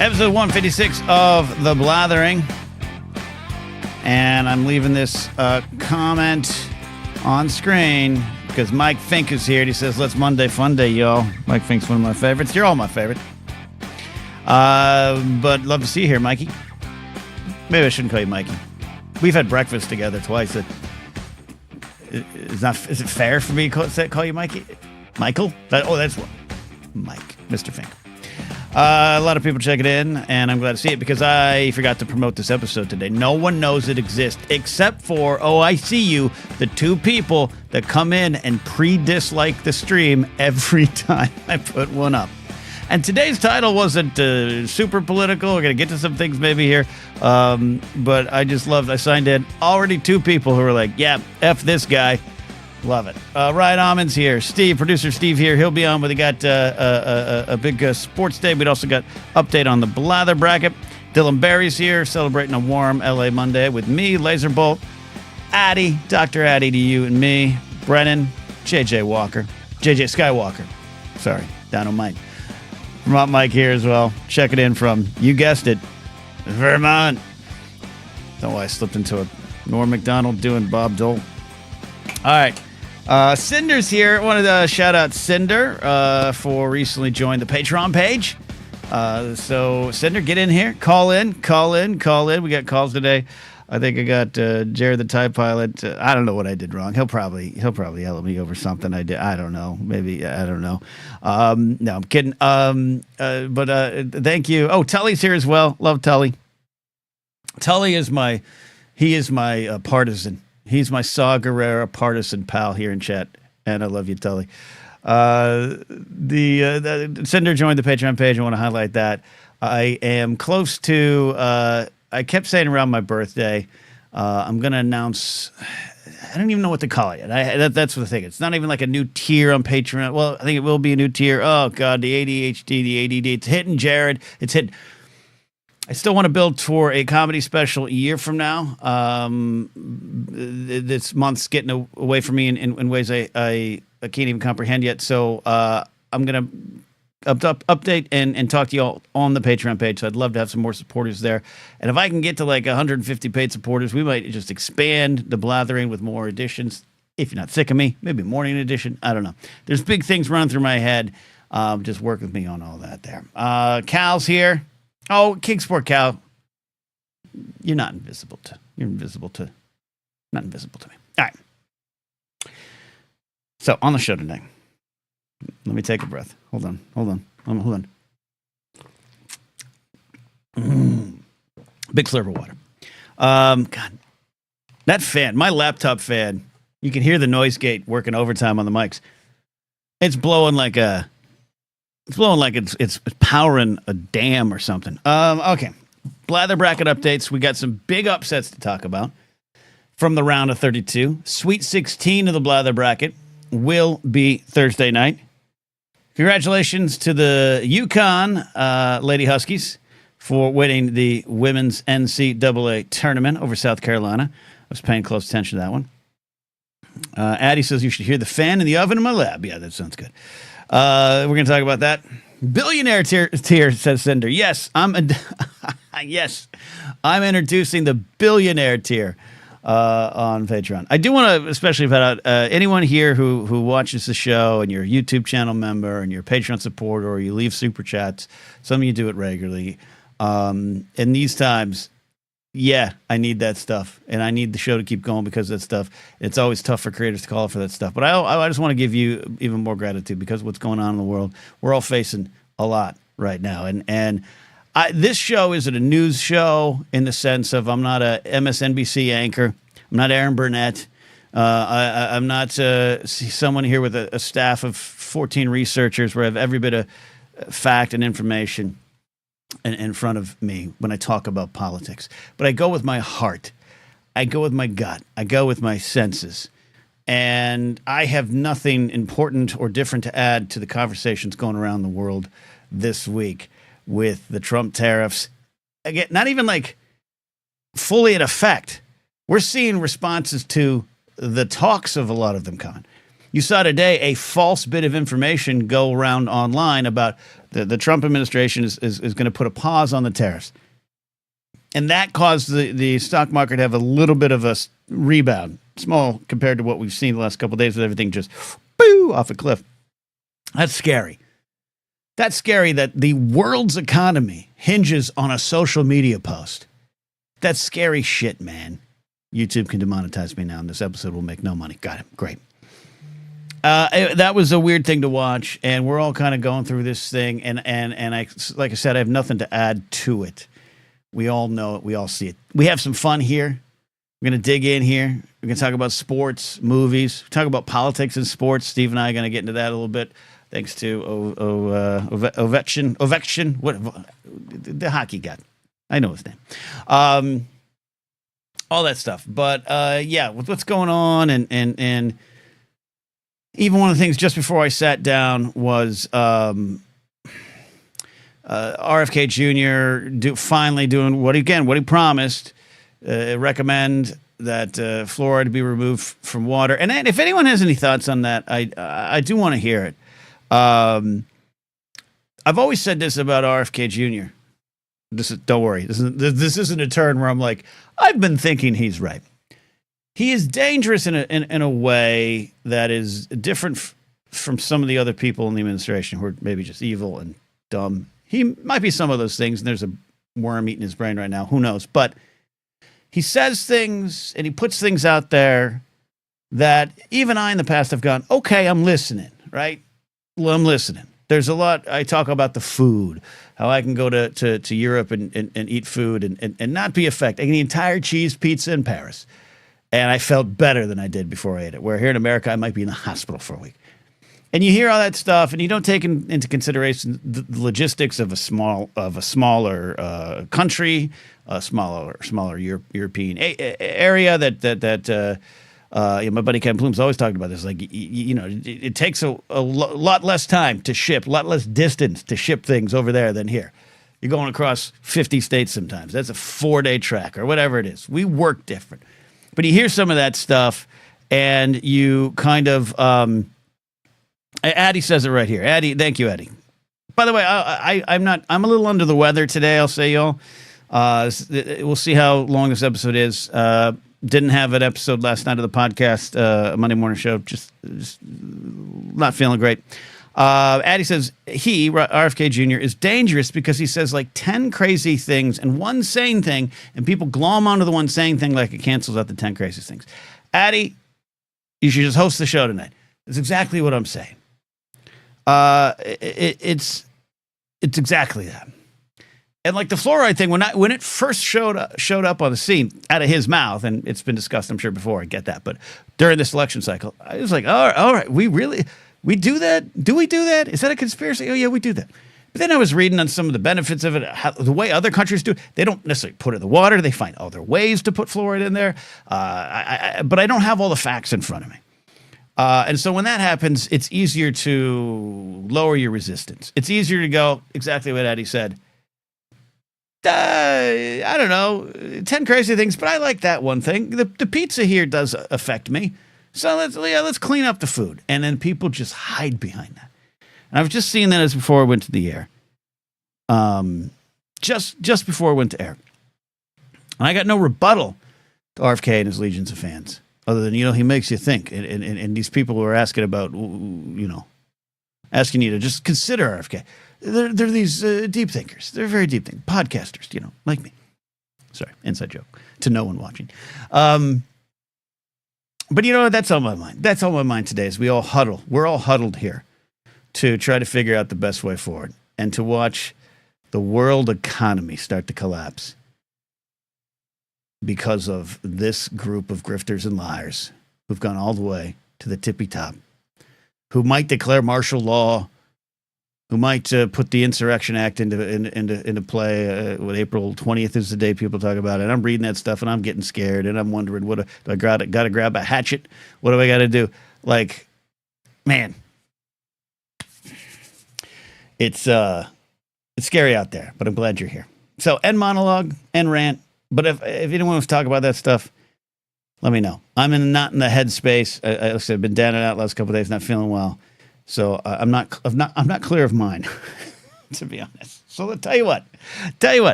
Episode 156 of The Blathering. And I'm leaving this comment on screen because Mike Fink is here. And he says, let's Monday Fun Day, y'all. Mike Fink's one of my favorites. You're all my favorite. But love to see you here, Mikey. Maybe I shouldn't call you Mikey. We've had breakfast together twice. Is it fair for me to call you Mikey? Michael? That's one. Mike, Mr. Fink. A lot of people check it in, and I'm glad to see it because I forgot to promote this episode today. No one knows it exists except for, I see you, the two people that come in and pre-dislike the stream every time I put one up. And today's title wasn't super political. We're going to get to some things maybe here. But I signed in. Already two people who were like, yeah, F this guy. Love it. Ryan Almonds here. Steve, producer Steve here. He'll be on, but he got a big sports day. We'd also got update on the Blather bracket. Dylan Barry's here, celebrating a warm LA Monday with me, Laserbolt, Addy, Dr. Addy to you and me, Brennan, JJ Skywalker. Sorry, down on Mike. Vermont Mike here as well. Check it in from, you guessed it, Vermont. Don't know why I slipped into a Norm McDonald doing Bob Dole. All right. Cinder's here. I wanted to shout out Cinder for recently joined the Patreon page. So, Cinder, get in here. Call in. We got calls today. I think I got Jared the TIE Pilot. I don't know what I did wrong. He'll probably yell at me over something I did. I don't know. Maybe. I don't know. No, I'm kidding. But thank you. Oh, Tully's here as well. Love Tully. Tully is my partisan. He's my Saw Gerrera partisan pal here in chat, and I love you, Tully. The Cinder joined the Patreon page. I want to highlight that. I am close to. I kept saying around my birthday, I'm going to announce. I don't even know what to call it. That's the thing. It's not even like a new tier on Patreon. Well, I think it will be a new tier. Oh God, the ADHD, the ADD. It's hitting Jared. It's hitting. I still want to build for a comedy special a year from now. This month's getting away from me in ways I can't even comprehend yet. So I'm going to update and talk to you all on the Patreon page. So I'd love to have some more supporters there. And if I can get to like 150 paid supporters, we might just expand the Blathering with more editions. If you're not sick of me, maybe morning edition. I don't know. There's big things running through my head. Just work with me on all that there. Cal's here. Oh, Kingsport Cal, you're not invisible to. Not invisible to me. All right. So on the show tonight, let me take a breath. Hold on. Big slurp of water. God, that fan, my laptop fan, you can hear the noise gate working overtime on the mics. It's blowing like it's powering a dam or something. Okay. Blather bracket updates. We got some big upsets to talk about from the round of 32. Sweet 16 of the Blather bracket will be Thursday night. Congratulations to the UConn Lady Huskies for winning the women's NCAA tournament over South Carolina. I was paying close attention to that one. Addy says you should hear the fan in the oven in my lab. Yeah, that sounds good. We're going to talk about that. Billionaire tier says Cinder. Yes, I'm introducing the billionaire tier on Patreon. I do want to especially put out anyone here who watches the show and you're a YouTube channel member and you're a Patreon supporter or you leave super chats. Some of you do it regularly. In these times, yeah, I need that stuff, and I need the show to keep going because of that stuff. It's always tough for creators to call for that stuff. But I just want to give you even more gratitude because of what's going on in the world. We're all facing a lot right now. And this show isn't a news show in the sense of I'm not a MSNBC anchor. I'm not Aaron Burnett. I'm not someone here with a staff of 14 researchers where I have every bit of fact and information in front of me when I talk about politics. But I go with my heart. I go with my gut. I go with my senses. And I have nothing important or different to add to the conversations going around the world this week with the Trump tariffs. Again, not even like fully in effect. We're seeing responses to the talks of a lot of them coming. You saw today a false bit of information go around online about the Trump administration is going to put a pause on the tariffs. And that caused the stock market to have a little bit of a rebound, small compared to what we've seen the last couple of days with everything just off a cliff. That's scary. That's scary that the world's economy hinges on a social media post. That's scary shit, man. YouTube can demonetize me now, and this episode will make no money. Got it. Great. That was a weird thing to watch, and we're all kind of going through this thing, and I, like I said, I have nothing to add to it. We all know it. We all see it. We have some fun here. We're going to dig in here. We're going to talk about sports, movies, talk about politics and sports. Steve and I are going to get into that a little bit, thanks to Ovechkin, what the hockey guy. I know his name. All that stuff. But yeah, with what's going on, and even one of the things just before I sat down was RFK Jr. Finally doing what he promised. Recommend that fluoride be removed from water. And if anyone has any thoughts on that, I do want to hear it. I've always said this about RFK Jr. Don't worry. This isn't a turn where I'm like, I've been thinking he's right. He is dangerous in a way that is different from some of the other people in the administration who are maybe just evil and dumb. He might be some of those things, and there's a worm eating his brain right now. Who knows? But he says things and he puts things out there that even I in the past have gone, okay, I'm listening, right? Well, I'm listening. There's a lot. I talk about the food, how I can go to Europe and eat food and not be affected. I can eat entire cheese pizza in Paris. And I felt better than I did before I ate it. Where here in America, I might be in the hospital for a week. And you hear all that stuff, and you don't take into consideration the logistics of a smaller country, a smaller European area that my buddy Ken Bloom's always talked about this. Like, it takes a lot less time to ship, a lot less distance to ship things over there than here. You're going across 50 states sometimes. That's a 4-day trek or whatever it is. We work different. But you hear some of that stuff, and you kind of Addie says it right here. Addie, thank you, Addie. By the way, I'm a little under the weather today, I'll say, y'all. We'll see how long this episode is. Didn't have an episode last night of the podcast, Monday morning show. Just not feeling great. Addie says RFK Jr. is dangerous because he says like 10 crazy things and one sane thing, and people glom onto the one sane thing like it cancels out the 10 craziest things. Addie, you should just host the show tonight. That's exactly what I'm saying. It's exactly that. And like the fluoride thing, when it first showed up on the scene out of his mouth, and it's been discussed, I'm sure, before, I get that, but during this election cycle, I was like, all right, we do that? Do we do that? Is that a conspiracy? Oh, yeah, we do that. But then I was reading on some of the benefits of it, the way other countries do. They don't necessarily put it in the water. They find other ways to put fluoride in there. But I don't have all the facts in front of me. And so when that happens, it's easier to lower your resistance. It's easier to go exactly what Eddie said. I don't know, 10 crazy things, but I like that one thing. The pizza here does affect me. So let's clean up the food. And then people just hide behind that. And I've just seen that as before I went to the air. Just before I went to air. And I got no rebuttal to RFK and his legions of fans. Other than, he makes you think. And these people who are asking about, asking you to just consider RFK. They're these deep thinkers. They're very deep thinkers. Podcasters, like me. Sorry, inside joke to no one watching. But that's on my mind. That's on my mind today as we all huddle. We're all huddled here to try to figure out the best way forward and to watch the world economy start to collapse because of this group of grifters and liars who've gone all the way to the tippy top, who might declare martial law, who might put the Insurrection Act into play. April 20th is the day people talk about it. I'm reading that stuff and I'm getting scared and I'm wondering, do I got to grab a hatchet? What do I got to do? Like, man, it's scary out there, but I'm glad you're here. So end monologue, end rant. But if anyone wants to talk about that stuff, let me know. Not in the headspace. Like I said, I've been down and out last couple of days, not feeling well, so I'm not clear of mine, to be honest. So I'll tell you what,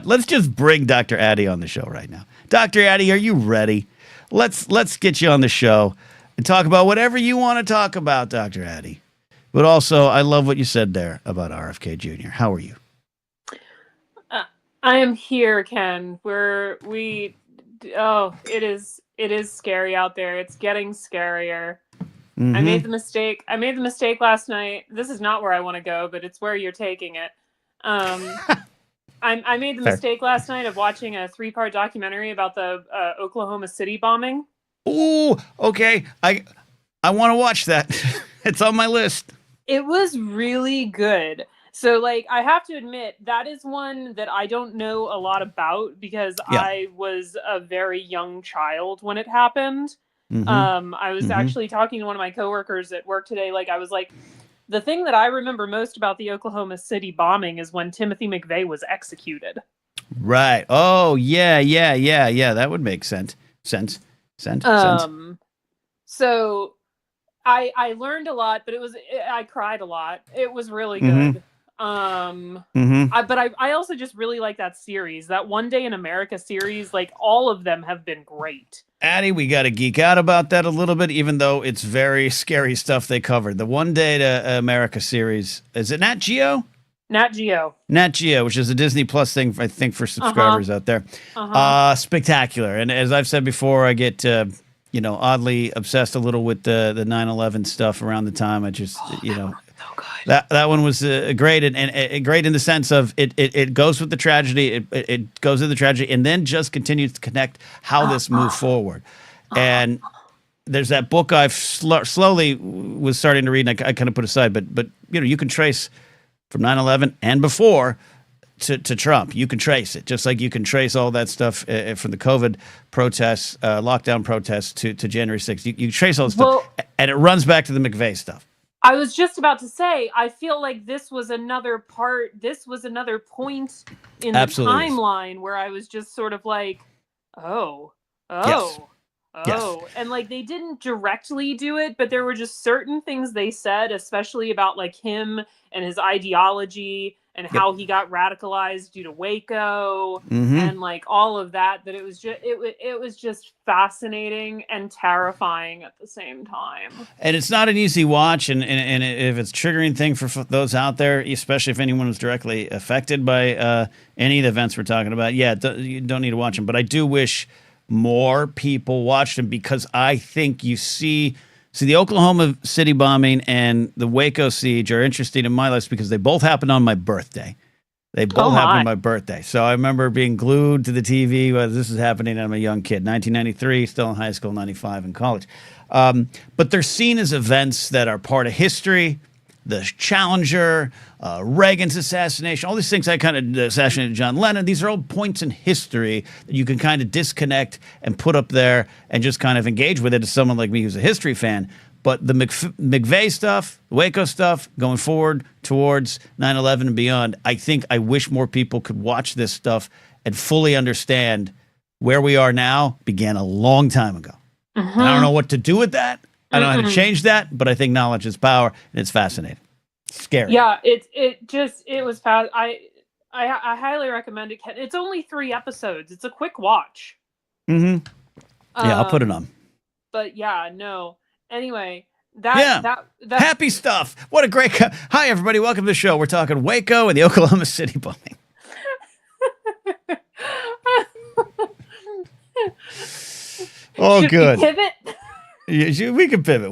let's just bring Dr. Addy on the show right now. Dr. Addy, are you ready? Let's get you on the show and talk about whatever you want to talk about, Dr. Addy. But also, I love what you said there about RFK Jr. How are you? I am here, Ken. It is scary out there. It's getting scarier. Mm-hmm. I made the mistake last night. This is not where I want to go, but it's where you're taking it. I made the mistake last night of watching a 3-part documentary about the Oklahoma City bombing. Ooh, okay. I want to watch that. It's on my list. It was really good. So, like, I have to admit, that is one that I don't know a lot about because I was a very young child when it happened. Mm-hmm. I was actually talking to one of my coworkers at work today. Like, I was like, the thing that I remember most about the Oklahoma City bombing is when Timothy McVeigh was executed. Right. Oh, yeah. That would make sense. Sense. So I learned a lot, but I cried a lot. It was really good. But I also just really like that series, that One Day in America series. Like, all of them have been great. Addie, we got to geek out about that a little bit, even though it's very scary stuff they covered. The One Day to America series, is it Nat Geo? Nat Geo, which is a Disney Plus thing, I think, for subscribers out there. Spectacular. And as I've said before, I get oddly obsessed a little with the 9/11 stuff around the time. I just that one was great and great in the sense of it goes with the tragedy. It goes with the tragedy and then just continues to connect how this moved forward. And there's that book I've slowly was starting to read, and I kind of put aside, but you can trace from 9/11 and before to Trump. You can trace it, just like you can trace all that stuff from the COVID protests, lockdown protests to January 6th. You trace all this stuff, and it runs back to the McVeigh stuff. I was just about to say, I feel like this was another point in the timeline where I was just sort of like, yes. And like, they didn't directly do it, but there were just certain things they said, especially about like him and his ideology and how he got radicalized due to Waco and like all of that it was just fascinating and terrifying at the same time. And it's not an easy watch, and if it's a triggering thing for those out there, especially if anyone was directly affected by any of the events we're talking about, you don't need to watch them. But I do wish more people watched them, because I think you see the Oklahoma City bombing and the Waco siege are interesting in my list because they both happened on my birthday. Happened on my birthday. So I remember being glued to the TV while this is happening. I'm a young kid, 1993, still in high school, 95 in college. But they're seen as events that are part of history. The Challenger, Reagan's assassination, all these things. I kind of assassinated John Lennon. These are all points in history that you can kind of disconnect and put up there and just kind of engage with it as someone like me who's a history fan. But the McVeigh stuff, Waco stuff, going forward towards 9/11 and beyond, I wish more people could watch this stuff and fully understand where we are now began a long time ago. And I don't know what to do with that. I don't know how to change that, but I think knowledge is power, and it's fascinating. Scary. Yeah, it was fast. I highly recommend it. It's only 3 episodes. It's a quick watch. Yeah, I'll put it on. But yeah, no. Anyway, that happy stuff. What a great hi everybody, welcome to the show. We're talking Waco and the Oklahoma City bombing. Oh, good. Pivot. We can pivot.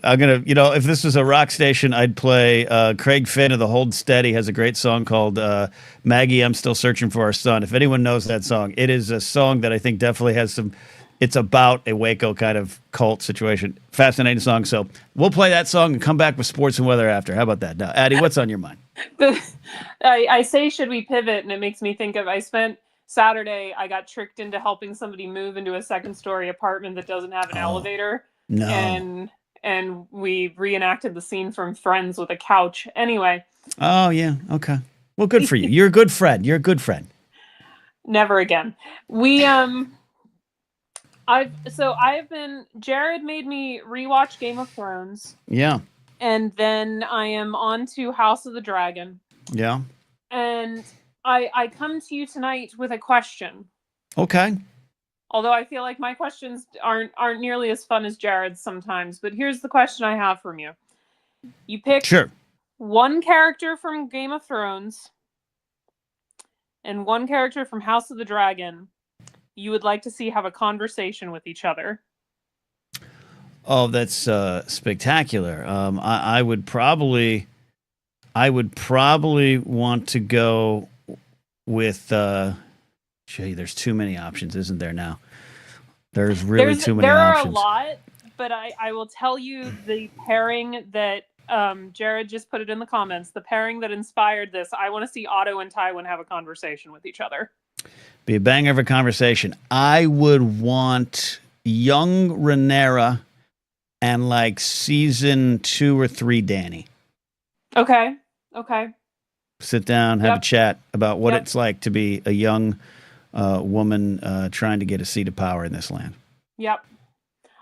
I'm gonna, if this was a rock station, I'd play Craig Finn of the Hold Steady has a great song called Maggie, I'm Still Searching for Our Son. If anyone knows that song, it is a song that I think definitely has it's about a Waco kind of cult situation. Fascinating song. So we'll play that song and come back with sports and weather after. How about that? Now, Addie, what's on your mind? I say, should we pivot? And it makes me think of, Saturday, I got tricked into helping somebody move into a 2nd-story apartment that doesn't have an elevator. No. And we reenacted the scene from Friends with a couch. Anyway. Oh, yeah. Okay. Well, good for you. You're a good friend. Never again. Jared made me rewatch Game of Thrones. Yeah. And then I am on to House of the Dragon. Yeah. And I come to you tonight with a question. Okay. Although I feel like my questions aren't nearly as fun as Jared's sometimes, but here's the question I have from you. You pick one character from Game of Thrones and one character from House of the Dragon you would like to see have a conversation with each other. Oh, that's spectacular. I would probably want to go with. There's too many options, isn't there? Now, there's really too many options. There are a lot, but I will tell you the pairing that Jared just put it in the comments. The pairing that inspired this. I want to see Otto and Tywin have a conversation with each other. Be a banger of a conversation. I would want young Rhaenyra and like season 2 or 3 Dany. Okay. Sit down, have a chat about what it's like to be a young woman trying to get a seat of power in this land. Yep.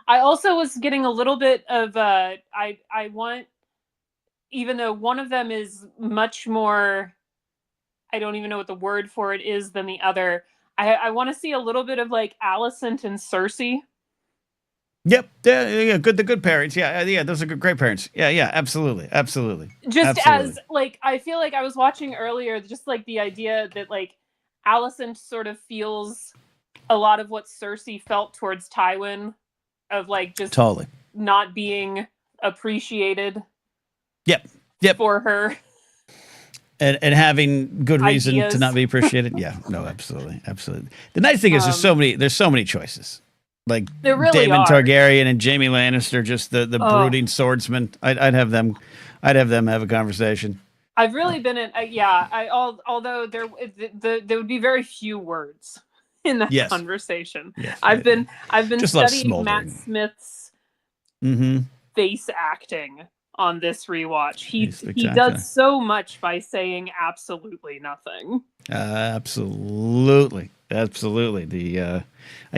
I also was getting a little bit of I want, even though one of them is much more, I don't even know what the word for it is than the other. I want to see a little bit of like Alicent and Cersei. Yep. Yeah. Good. The good parents. Yeah. Those are great parents. Yeah. Absolutely. Just as like, I feel like I was watching earlier, just like the idea that like Alicent sort of feels a lot of what Cersei felt towards Tywin, of like just totally not being appreciated. Yep. For her. And having good reason to not be appreciated. Yeah, no, absolutely. The nice thing is there's so many choices. Like really Daemon Targaryen and Jaime Lannister, just the brooding swordsman. I'd have them have a conversation. I've really been in although there would be very few words in that conversation. Yes, I've been just studying Matt Smith's face acting on this rewatch. He does so much by saying absolutely nothing. Absolutely. I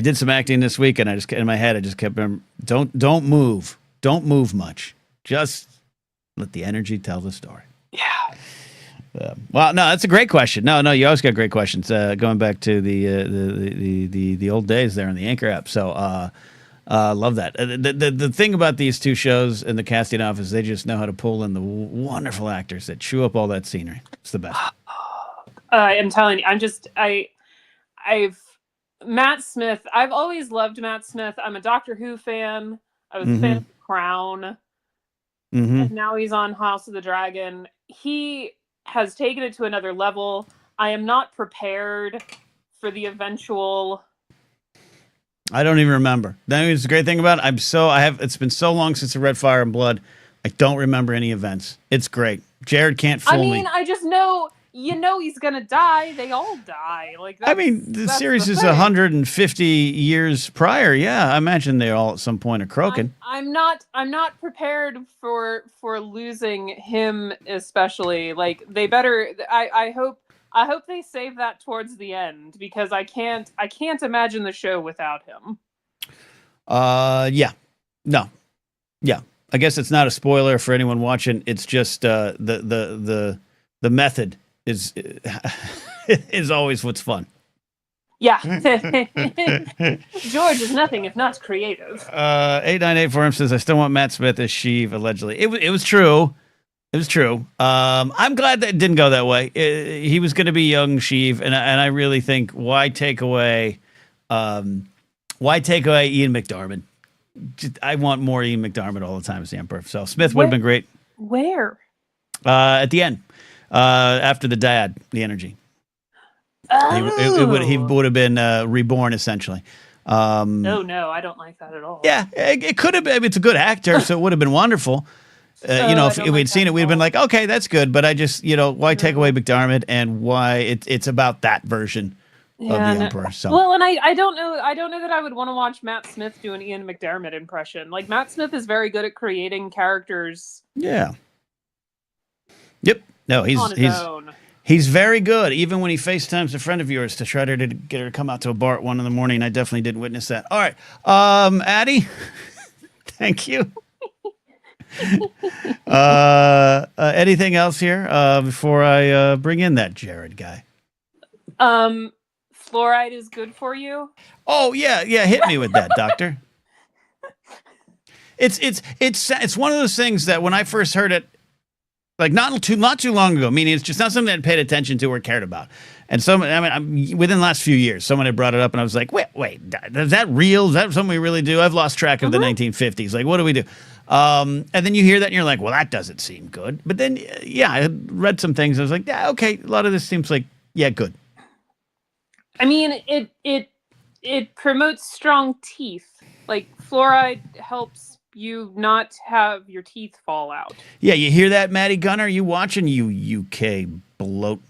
did some acting this week, and I just in my head I just kept don't move much. Just let the energy tell the story. Yeah. Well, no, that's a great question. No, you always got great questions. Going back to the old days there on the Anchor app. So. Love that. The thing about these two shows and the casting office, they just know how to pull in the wonderful actors that chew up all that scenery. It's the best. I'm telling you, Matt Smith. I've always loved Matt Smith. I'm a Doctor Who fan. I was a fan of The Crown. And now he's on House of the Dragon. He has taken it to another level. I am not prepared for the eventual... I don't even remember. That is the great thing about it. It's been so long since I read Fire and Blood. I don't remember any events. It's great. Jared can't fool me. I just know, he's going to die. They all die. The series is 150 years prior. Yeah, I imagine they all at some point are croaking. I'm not prepared for losing him, especially. Like, they better, I hope they save that towards the end, because I can't imagine the show without him. Yeah. No. Yeah. I guess it's not a spoiler for anyone watching. It's just the method is is always what's fun. Yeah. George is nothing if not creative. 8984 says, I still want Matt Smith as Sheev, allegedly. It was true. It was true. I'm glad that it didn't go that way. He was going to be young Sheev, and I really think why take away Ian McDiarmid? I want more Ian McDiarmid all the time as the Emperor. So Smith would have been great. Where? At the end, after the dad, the energy. Oh. He would have been reborn essentially. No, I don't like that at all. Yeah, it could have been. It's a good actor, so it would have been wonderful. If we'd seen it, we'd have been like, okay, that's good. But I just, why take away McDiarmid, and why it's about that version of the Emperor. So. Well, and I don't know that I would want to watch Matt Smith do an Ian McDiarmid impression. Like, Matt Smith is very good at creating characters. Yeah. Yep. No, he's He's very good, even when he FaceTimes a friend of yours to try to get her to come out to a bar at 1 a.m. I definitely didn't witness that. All right. Addie, thank you. Anything else here before I bring in that Jared guy? Fluoride is good for you. Oh, yeah. Hit me with that, doctor. It's one of those things that when I first heard it, like not too long ago, meaning it's just not something I paid attention to or cared about. And within the last few years, someone had brought it up, and I was like, wait, is that real? Is that something we really do? I've lost track of the 1950s. Like, what do we do? And then you hear that, and you're like, well, that doesn't seem good. But then, I had read some things. And I was like, yeah, okay, a lot of this seems like, good. I mean, it promotes strong teeth. Like, fluoride helps you not have your teeth fall out. Yeah, you hear that, Maddie Gunner? You watching, you UK bloat?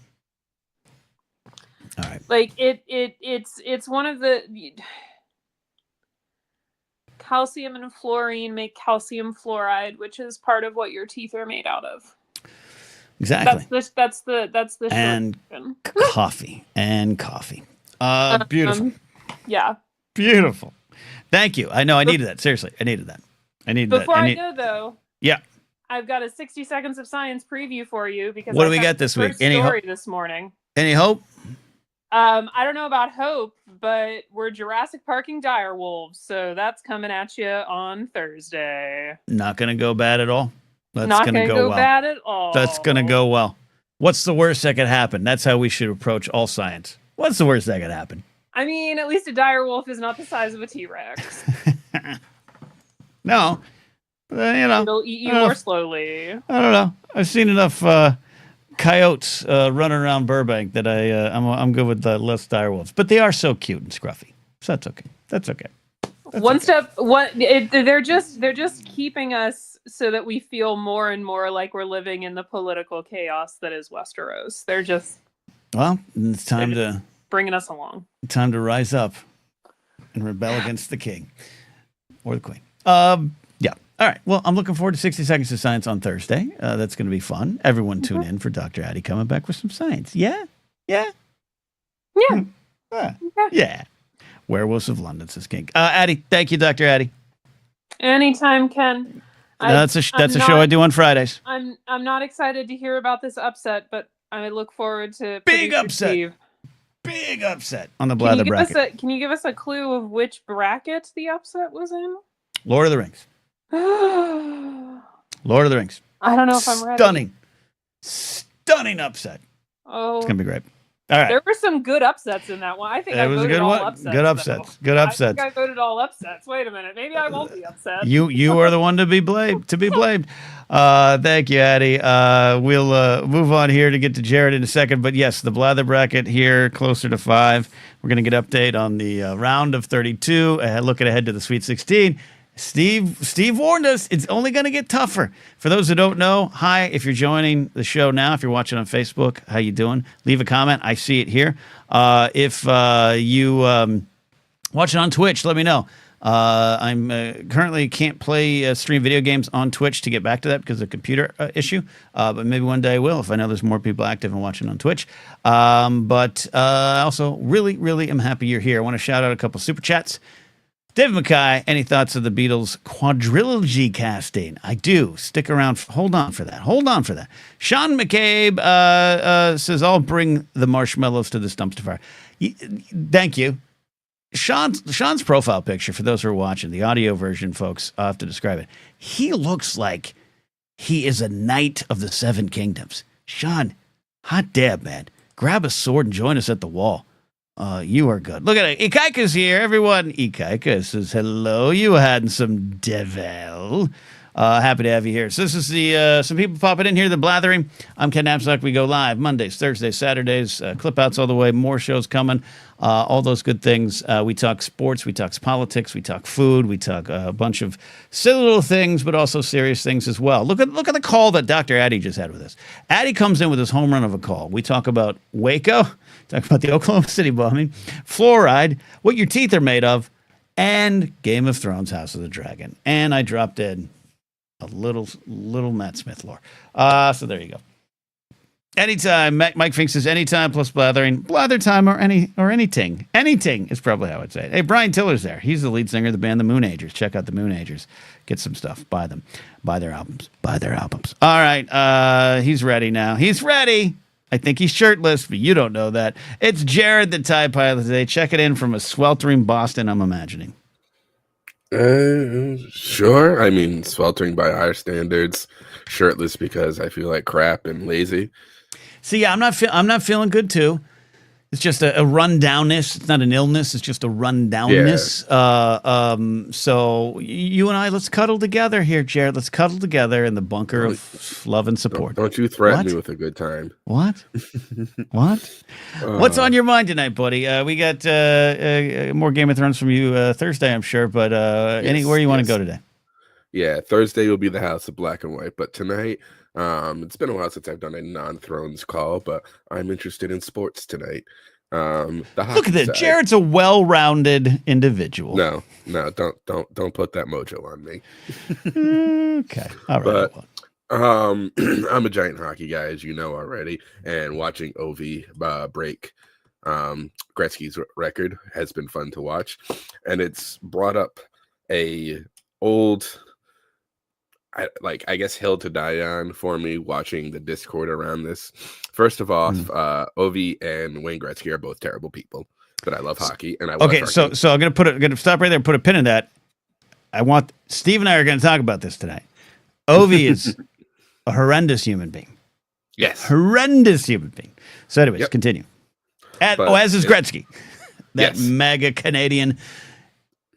All right. Like it's one of the calcium and fluorine make calcium fluoride, which is part of what your teeth are made out of. Exactly. That's the and coffee. Beautiful. Yeah. Beautiful. Thank you. I know I needed that. Seriously, I needed that. Before I go, though, yeah, I've got a 60 seconds of science preview for you because what do we got this week? Any story this morning? Any hope? I don't know about hope, but we're Jurassic Parking dire wolves, so that's coming at you on Thursday. Not going to go bad at all. Not going to go bad at all. That's going to go well. What's the worst that could happen? That's how we should approach all science. What's the worst that could happen? I mean, at least a dire wolf is not the size of a T-Rex. No, it'll eat you more slowly. I don't know. I've seen enough coyotes running around Burbank that I'm good with the less dire wolves. But they are so cute and scruffy, so that's okay. That's okay. They're just keeping us so that we feel more and more like we're living in the political chaos that is Westeros. They're just it's time to bringing us along. Time to rise up and rebel against the king or the queen. Yeah. All right. Well, I'm looking forward to 60 Seconds of Science on Thursday. That's going to be fun. Everyone tune in for Dr. Addie coming back with some science. Yeah? Yeah? Yeah. Yeah. Werewolves of London, says King. Addie, thank you, Dr. Addie. Anytime, Ken. That's a show I do on Fridays. I'm not excited to hear about this upset, but I look forward to big upset. Steve. Big upset on the Blather bracket. Can you give us a clue of which bracket the upset was in? Lord of the Rings. Lord of the Rings. I don't know if I'm ready. Stunning upset. Oh, it's gonna be great. All right. There were some good upsets in that one. I think it was a good one. Good upsets. Good upsets. I think I voted all upsets. Wait a minute. Maybe I won't be upset. You are the one to be blamed. Thank you, Addie. We'll move on here to get to Jared in a second. But yes, the Blather bracket here, closer to 5. We're going to get update on the round of 32. Looking ahead to the Sweet 16. Steve warned us. It's only going to get tougher. For those who don't know, hi. If you're joining the show now, if you're watching on Facebook, how you doing? Leave a comment. I see it here. If you watching on Twitch, let me know. I'm currently can't play stream video games on Twitch to get back to that because of a computer issue. But maybe one day I will if I know there's more people active and watching on Twitch. But also really, really am happy you're here. I want to shout out a couple super chats. David Mackay, any thoughts of the Beatles quadrilogy casting? I do. Stick around. Hold on for that. Sean McCabe says, I'll bring the marshmallows to this dumpster fire. Thank you. Sean's profile picture, for those who are watching, the audio version, folks, I'll have to describe it. He looks like he is a knight of the Seven Kingdoms. Sean, hot dab, man. Grab a sword and join us at the wall. You are good. Look at it. Ikaika's here, everyone. Ikaika says, hello, you handsome devil. Happy to have you here. So this is the some people popping in here, the Blathering. I'm Ken Knapsack. We go live Mondays, Thursdays, Saturdays, clip outs all the way, more shows coming, all those good things. We talk sports, we talk politics, we talk food, we talk a bunch of silly little things, but also serious things as well. Look at the call that Dr. Addie just had with us. Addie comes in with his home run of a call. We talk about Waco, talk about the Oklahoma City bombing, fluoride, what your teeth are made of, and Game of Thrones, House of the Dragon. And I dropped in a little Matt Smith lore. So there you go. Anytime. Mike Fink says anytime plus blathering. Blather time or anything. Anything is probably how I'd say it. Hey, Brian Tiller's there. He's the lead singer of the band The Moonagers. Check out The Moonagers. Get some stuff. Buy them. Buy their albums. Buy their albums. All right. He's ready now. He's ready. I think he's shirtless, but you don't know that. It's Jared, the Thai pilot today. Check it in from a sweltering Boston, I'm imagining. Sure. I mean, sweltering by our standards, shirtless because I feel like crap and lazy. See, yeah, I'm not feeling good too. It's just a rundownness. It's not an illness. It's just a rundownness. Yeah. So you and I, let's cuddle together here, Jared. Let's cuddle together in the bunker of love and support. Don't you threaten me with a good time. What? What? What's on your mind tonight, buddy? We got more Game of Thrones from you Thursday, I'm sure. But anywhere you want to go today? Yeah, Thursday will be the House of Black and White. But tonight, it's been a while since I've done a non-Thrones call, but I'm interested in sports tonight. Look at this. Jared's a well-rounded individual. No, don't put that mojo on me. Okay, all right. But I'm a giant hockey guy, as you know already, and watching Ovi break Gretzky's record has been fun to watch, and it's brought up a old, I guess, hill to die on for me watching the Discord around this. First of all, Ovi and Wayne Gretzky are both terrible people, but I love hockey and I love so I'm gonna stop right there and put a pin in that. Steve and I are gonna talk about this tonight. Ovi is a horrendous human being. Yes, horrendous human being. So, anyways, continue. As is Gretzky, that mega Canadian.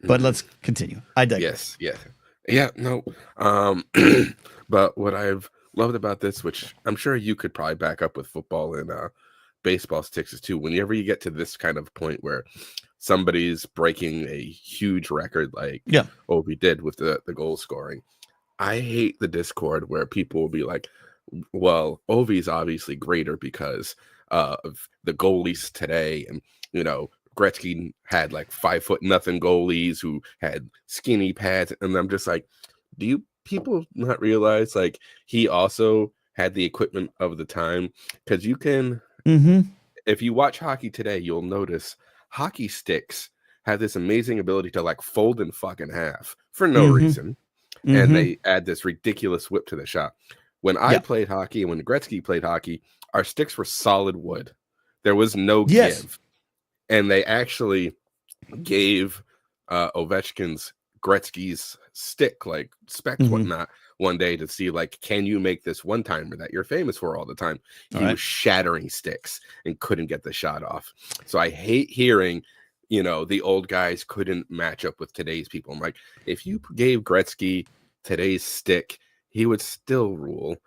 But let's continue. I digress. Yes. Yeah, no. But what I've loved about this, which I'm sure you could probably back up with football and baseball sticks, is too, whenever you get to this kind of point where somebody's breaking a huge record like Ovi did with the goal scoring, I hate the Discord where people will be like, well, Ovi's obviously greater because of the goalies today, and Gretzky had like 5'0" goalies who had skinny pads, and I'm just like, do you people not realize like he also had the equipment of the time? Because you can, if you watch hockey today, you'll notice hockey sticks have this amazing ability to like fold in fucking half for no reason, and they add this ridiculous whip to the shot. When I played hockey and when Gretzky played hockey, our sticks were solid wood. There was no give. And they actually gave Ovechkin's Gretzky's stick, like specs, whatnot, one day to see, like, can you make this one-timer that you're famous for all the time? He was shattering sticks and couldn't get the shot off. So I hate hearing, the old guys couldn't match up with today's people. I'm like, if you gave Gretzky today's stick, he would still rule.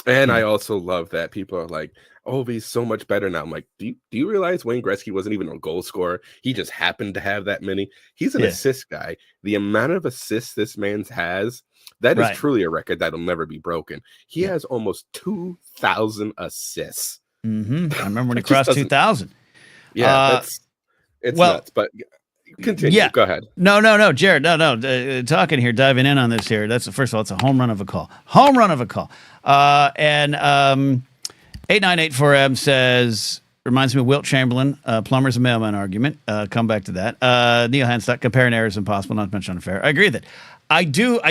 And I also love that people are like, oh, he's so much better now. I'm like, do you realize Wayne Gretzky wasn't even a goal scorer? He just happened to have that many. He's an assist guy. The amount of assists this man has, that is truly a record that'll never be broken. He has almost 2,000 assists. I remember when he crossed 2,000. Yeah, it's nuts. But continue. Yeah. Go ahead. No, Jared. No. Talking here, diving in on this here. First of all, it's a home run of a call. And 8984M says, reminds me of Wilt Chamberlain, plumber's and mailman argument. Come back to that. Neil Hanstock, comparing errors impossible, not to mention unfair. I agree with it. I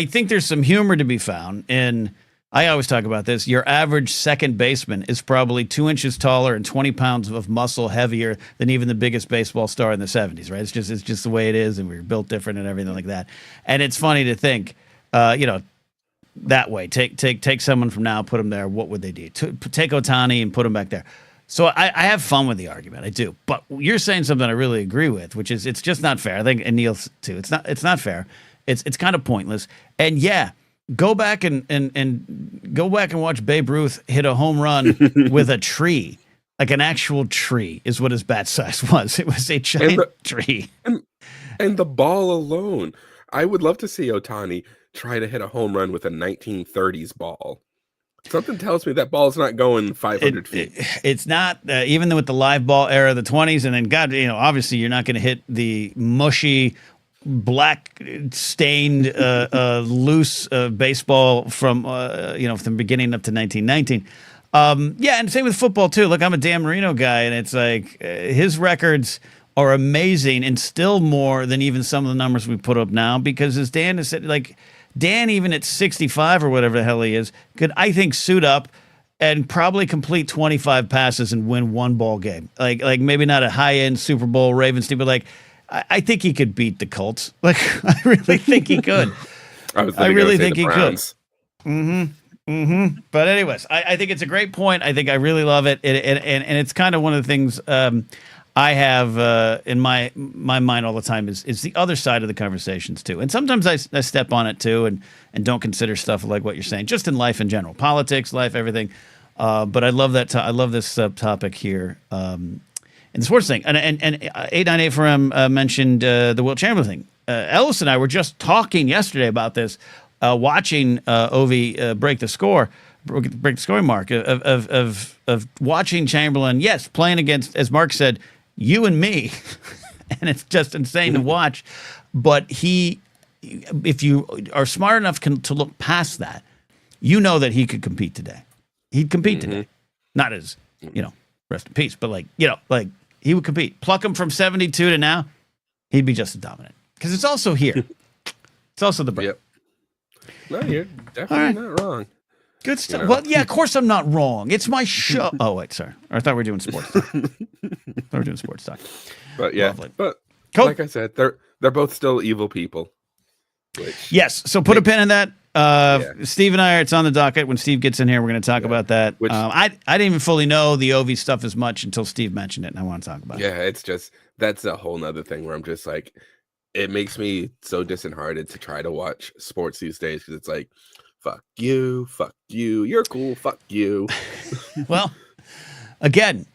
think there's some humor to be found in, I always talk about this, your average second baseman is probably 2 inches taller and 20 pounds of muscle heavier than even the biggest baseball star in the 70s, right? It's just the way it is, and we're built different and everything like that. And it's funny to think, that way. Take someone from now, put them there. What would they do? Take Ohtani and put him back there. So I have fun with the argument. I do. But you're saying something I really agree with, which is it's just not fair. I think, and Neil too. It's not fair. It's kind of pointless. And go back and watch Babe Ruth hit a home run with a tree, like an actual tree, is what his bat size was. It was a giant tree. And the ball alone. I would love to see Ohtani try to hit a home run with a 1930s ball. Something tells me that ball's not going 500 feet. It's not, even with the live ball era of the 20s, and then obviously you're not going to hit the mushy, black stained, loose baseball from the beginning up to 1919. Yeah, and same with football too. Look, I'm a Dan Marino guy, and it's like his records are amazing, and still more than even some of the numbers we put up now. Because as Dan has said, like Dan, even at 65 or whatever the hell he is, could I think suit up and probably complete 25 passes and win one ball game. Like maybe not a high end Super Bowl Ravens team, but like I think he could beat the Colts. Like I really think he could. I really think he could. But anyways, I think it's a great point. I think I really love it, and it's kind of one of the things I have in my mind all the time is the other side of the conversations too. And sometimes I step on it too, and don't consider stuff like what you're saying, just in life in general, politics, life, everything. But I love that. I love this topic here in the sports thing. And 898 for him mentioned the Wilt Chamberlain thing. Ellis and I were just talking yesterday about this. Watching Ovi break the scoring mark of watching Chamberlain, yes, playing against, as Mark said, you and me, and it's just insane to watch. But if you are smart enough to look past that, you know that he could compete today. He'd compete today, not as rest in peace, but like he would compete. Pluck him from 72 to now, he'd be just as dominant because it's also here. It's also the brain. Yep. No, you're definitely not wrong. Good stuff. Well, yeah, of course I'm not wrong. It's my show. Oh, wait, sorry. I thought we were doing sports talk. But yeah, Lovely. But cool. Like I said, they're both still evil people. Yes, so put a pin in that. Steve and it's on the docket. When Steve gets in here, we're going to talk about that. I didn't even fully know the Ovi stuff as much until Steve mentioned it, and I want to talk about it. Yeah, it's just, that's a whole nother thing where I'm just like, it makes me so disheartened to try to watch sports these days because it's like, fuck you, you're cool, fuck you. Well, again,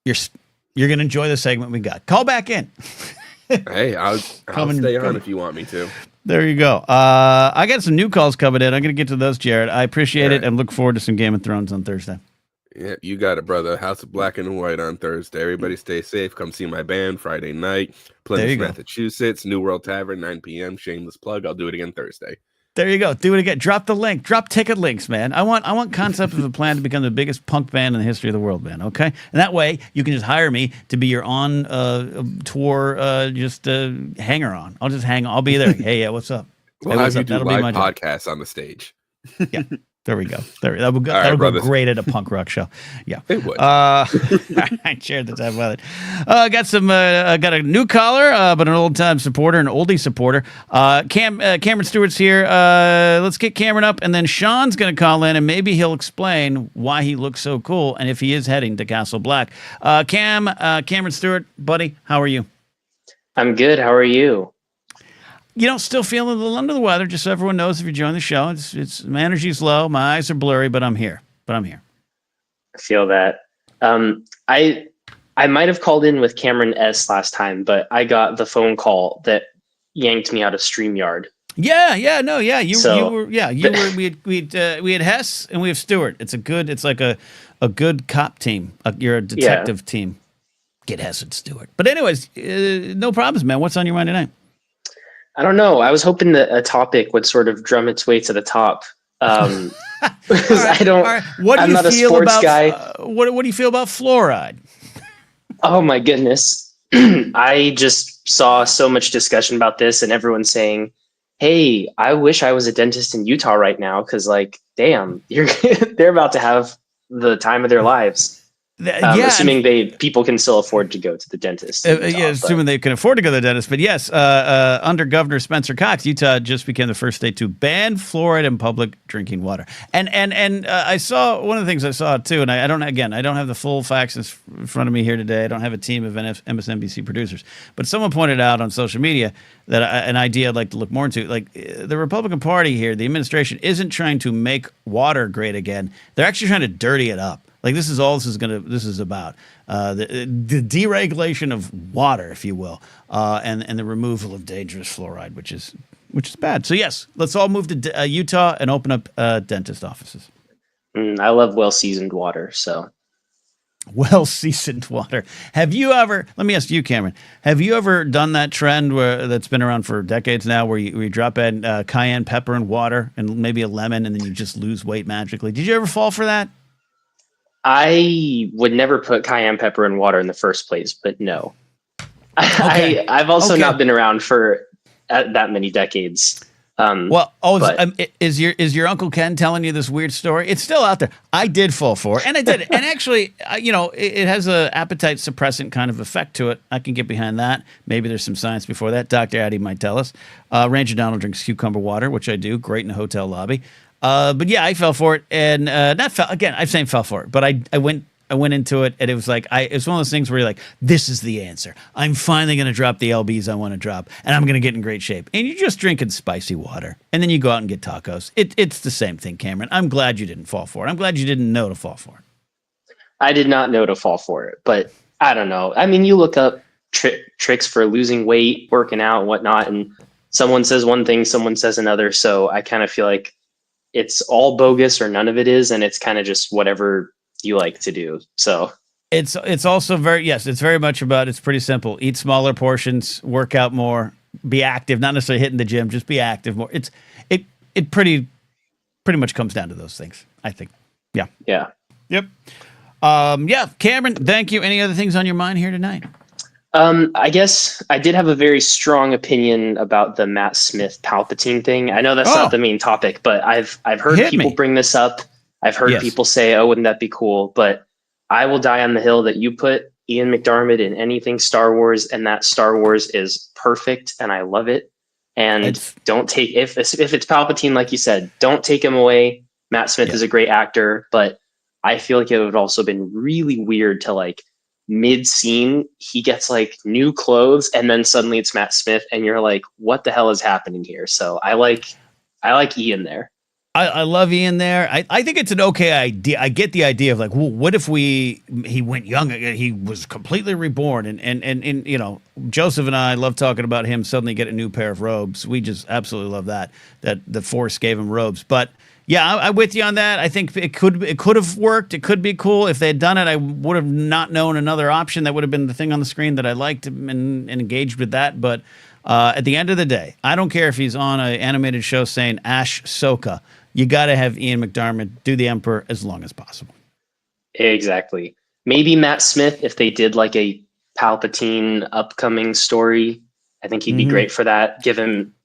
you're gonna enjoy the segment we got. Call back in. Hey, I'll stay on if you want me to. There you go. I got some new calls coming in. I'm gonna get to those, Jared. I appreciate it and look forward to some Game of Thrones on Thursday. Yeah, you got it, brother. House of Black and White on Thursday. Everybody stay safe. Come see my band Friday night. Plymouth, Massachusetts. New World Tavern, 9 p.m. Shameless plug. I'll do it again Thursday. There you go. Do it again. Drop the link. Drop ticket links, man. I want Concept of a Plan to become the biggest punk band in the history of the world, man. Okay? And that way, you can just hire me to be your on tour hanger on. I'll just hang on. I'll be there. Hey, yeah, what's up? We'll have you do live podcasts on the stage. Yeah. There we go. That would go great at a punk rock show. Yeah, it would. I shared the time with it. Got a new caller, but an old time supporter, an oldie supporter. Cameron Stewart's here. Let's get Cameron up, and then Sean's going to call in, and maybe he'll explain why he looks so cool, and if he is heading to Castle Black. Cameron Stewart, buddy, how are you? I'm good. How are you? Still feeling a little under the weather, just so everyone knows if you're joining the show. It's my energy's low, my eyes are blurry, but I'm here. I feel that. I might have called in with Cameron S last time, but I got the phone call that yanked me out of StreamYard. We had Hess and we have Stewart. It's like a good cop team. You're a detective team. Get Hess and Stewart. But anyways, no problems, man. What's on your mind tonight? I don't know. I was hoping that a topic would sort of drum its way to the top. I'm not a sports guy. What do you feel about fluoride? Oh my goodness. I just saw so much discussion about this and everyone saying, hey, I wish I was a dentist in Utah right now. Cause like, damn, they're about to have the time of their lives. Assuming people can still afford to go to the dentist. Assuming they can afford to go to the dentist. But yes, under Governor Spencer Cox, Utah just became the first state to ban fluoride in public drinking water. And I saw one of the things I saw too, and I don't have the full facts in front of me here today. I don't have a team of MSNBC producers, but someone pointed out on social media that an idea I'd like to look more into. Like the Republican Party here, the administration isn't trying to make water great again. They're actually trying to dirty it up. Like this is about the deregulation of water, if you will, and the removal of dangerous fluoride, which is bad. So yes, let's all move to Utah and open up dentist offices. I love well-seasoned water. So well-seasoned water. Have you ever? Let me ask you, Cameron. Have you ever done that trend that's been around for decades now, where you drop in cayenne pepper in water and maybe a lemon, and then you just lose weight magically? Did you ever fall for that? I would never put cayenne pepper in water in the first place, but no. Okay. I've also Okay. not been around for that many decades. Is your Uncle Ken telling you this weird story? It's still out there. I did fall for it, and I did it. And actually, it has a appetite suppressant kind of effect to it. I can get behind that. Maybe there's some science before that. Dr. Addy might tell us. Ranger Donald drinks cucumber water, which I do. Great in a hotel lobby. But yeah, I fell for it, and not fell again. I'm saying fell for it, but I went into it, and it was like it's one of those things where you're like, this is the answer. I'm finally going to drop the lbs I want to drop, and I'm going to get in great shape. And you're just drinking spicy water, and then you go out and get tacos. It's the same thing, Cameron. I'm glad you didn't fall for it. I'm glad you didn't know to fall for it. I did not know to fall for it, but I don't know. I mean, you look up tricks for losing weight, working out, and whatnot, and someone says one thing, someone says another. So I kind of feel like it's all bogus or none of it is, and it's kind of just whatever you like to do. So it's also it's very much about, it's pretty simple. Eat smaller portions, work out more, be active, not necessarily hitting the gym, just be active more. It pretty much comes down to those things, I think. Yeah. Yep. Cameron, thank you. Any other things on your mind here tonight? I guess I did have a very strong opinion about the Matt Smith Palpatine thing. I know that's not the main topic, but I've heard people bring this up. I've heard people say, "Oh, wouldn't that be cool?" But I will die on the hill that you put Ian McDiarmid in anything Star Wars, and that Star Wars is perfect, and I love it. And don't take if it's Palpatine, like you said, don't take him away. Matt Smith is a great actor, but I feel like it would also been really weird to like mid-scene he gets like new clothes, and then suddenly it's Matt Smith, and you're like, "What the hell is happening here?" So I like Ian there. I love Ian there. I think it's an okay idea. I get the idea of like, well, what if he went young again? He was completely reborn. And Joseph and I love talking about him suddenly get a new pair of robes. We just absolutely love that the Force gave him robes. But yeah, I'm with you on that. I think it could have worked. It could be cool. If they had done it, I would have not known another option. That would have been the thing on the screen that I liked and engaged with that. But at the end of the day, I don't care if he's on an animated show saying Ash Soka. You got to have Ian McDiarmid do the Emperor as long as possible. Exactly. Maybe Matt Smith, if they did like a Palpatine upcoming story, I think he'd be great for that.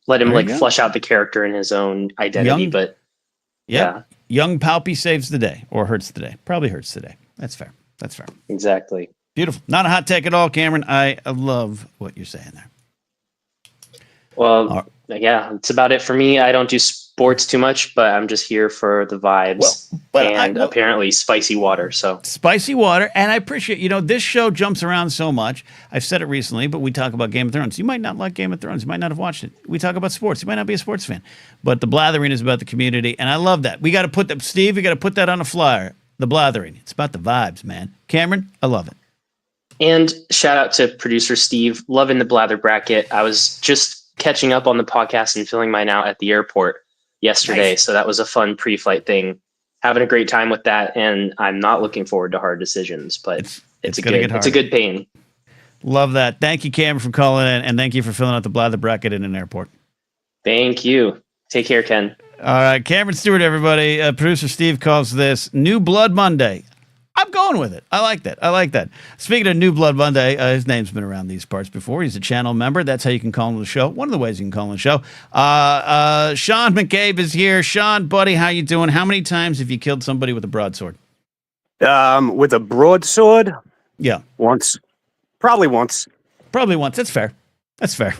Let him like flesh out the character in his own identity. But young Palpy saves the day or hurts the day. Probably hurts the day. That's fair. Exactly. Beautiful. Not a hot take at all, Cameron. I love what you're saying there. Well, yeah, it's about it for me. I don't do sports too much, but I'm just here for the vibes apparently spicy water. So spicy water, and I appreciate, this show jumps around so much. I've said it recently, but we talk about Game of Thrones. You might not like Game of Thrones. You might not have watched it. We talk about sports. You might not be a sports fan, but the Blathering is about the community, and I love that. We got to put that, Steve. We got to put that on a flyer. The Blathering. It's about the vibes, man. Cameron, I love it. And shout out to producer Steve, loving the Blather bracket. I was just catching up on the podcast and filling mine out at the airport yesterday. Nice. So that was a fun pre-flight thing. Having a great time with that, and I'm not looking forward to hard decisions, but it's a good pain. Love that. Thank you, Cameron, for calling in, and thank you for filling out the Blather bracket in an airport. Thank you. Take care, Ken. All right, Cameron Stewart, everybody. Producer Steve calls this New Blood Monday. I'm going with it. I like that. Speaking of New Blood Monday, his name's been around these parts before. He's a channel member. That's how you can call him the show. One of the ways you can call him the show. Sean McCabe is here. Sean, buddy, how you doing? How many times have you killed somebody with a broadsword? With a broadsword? Yeah. Once. Probably once. That's fair. That's fair.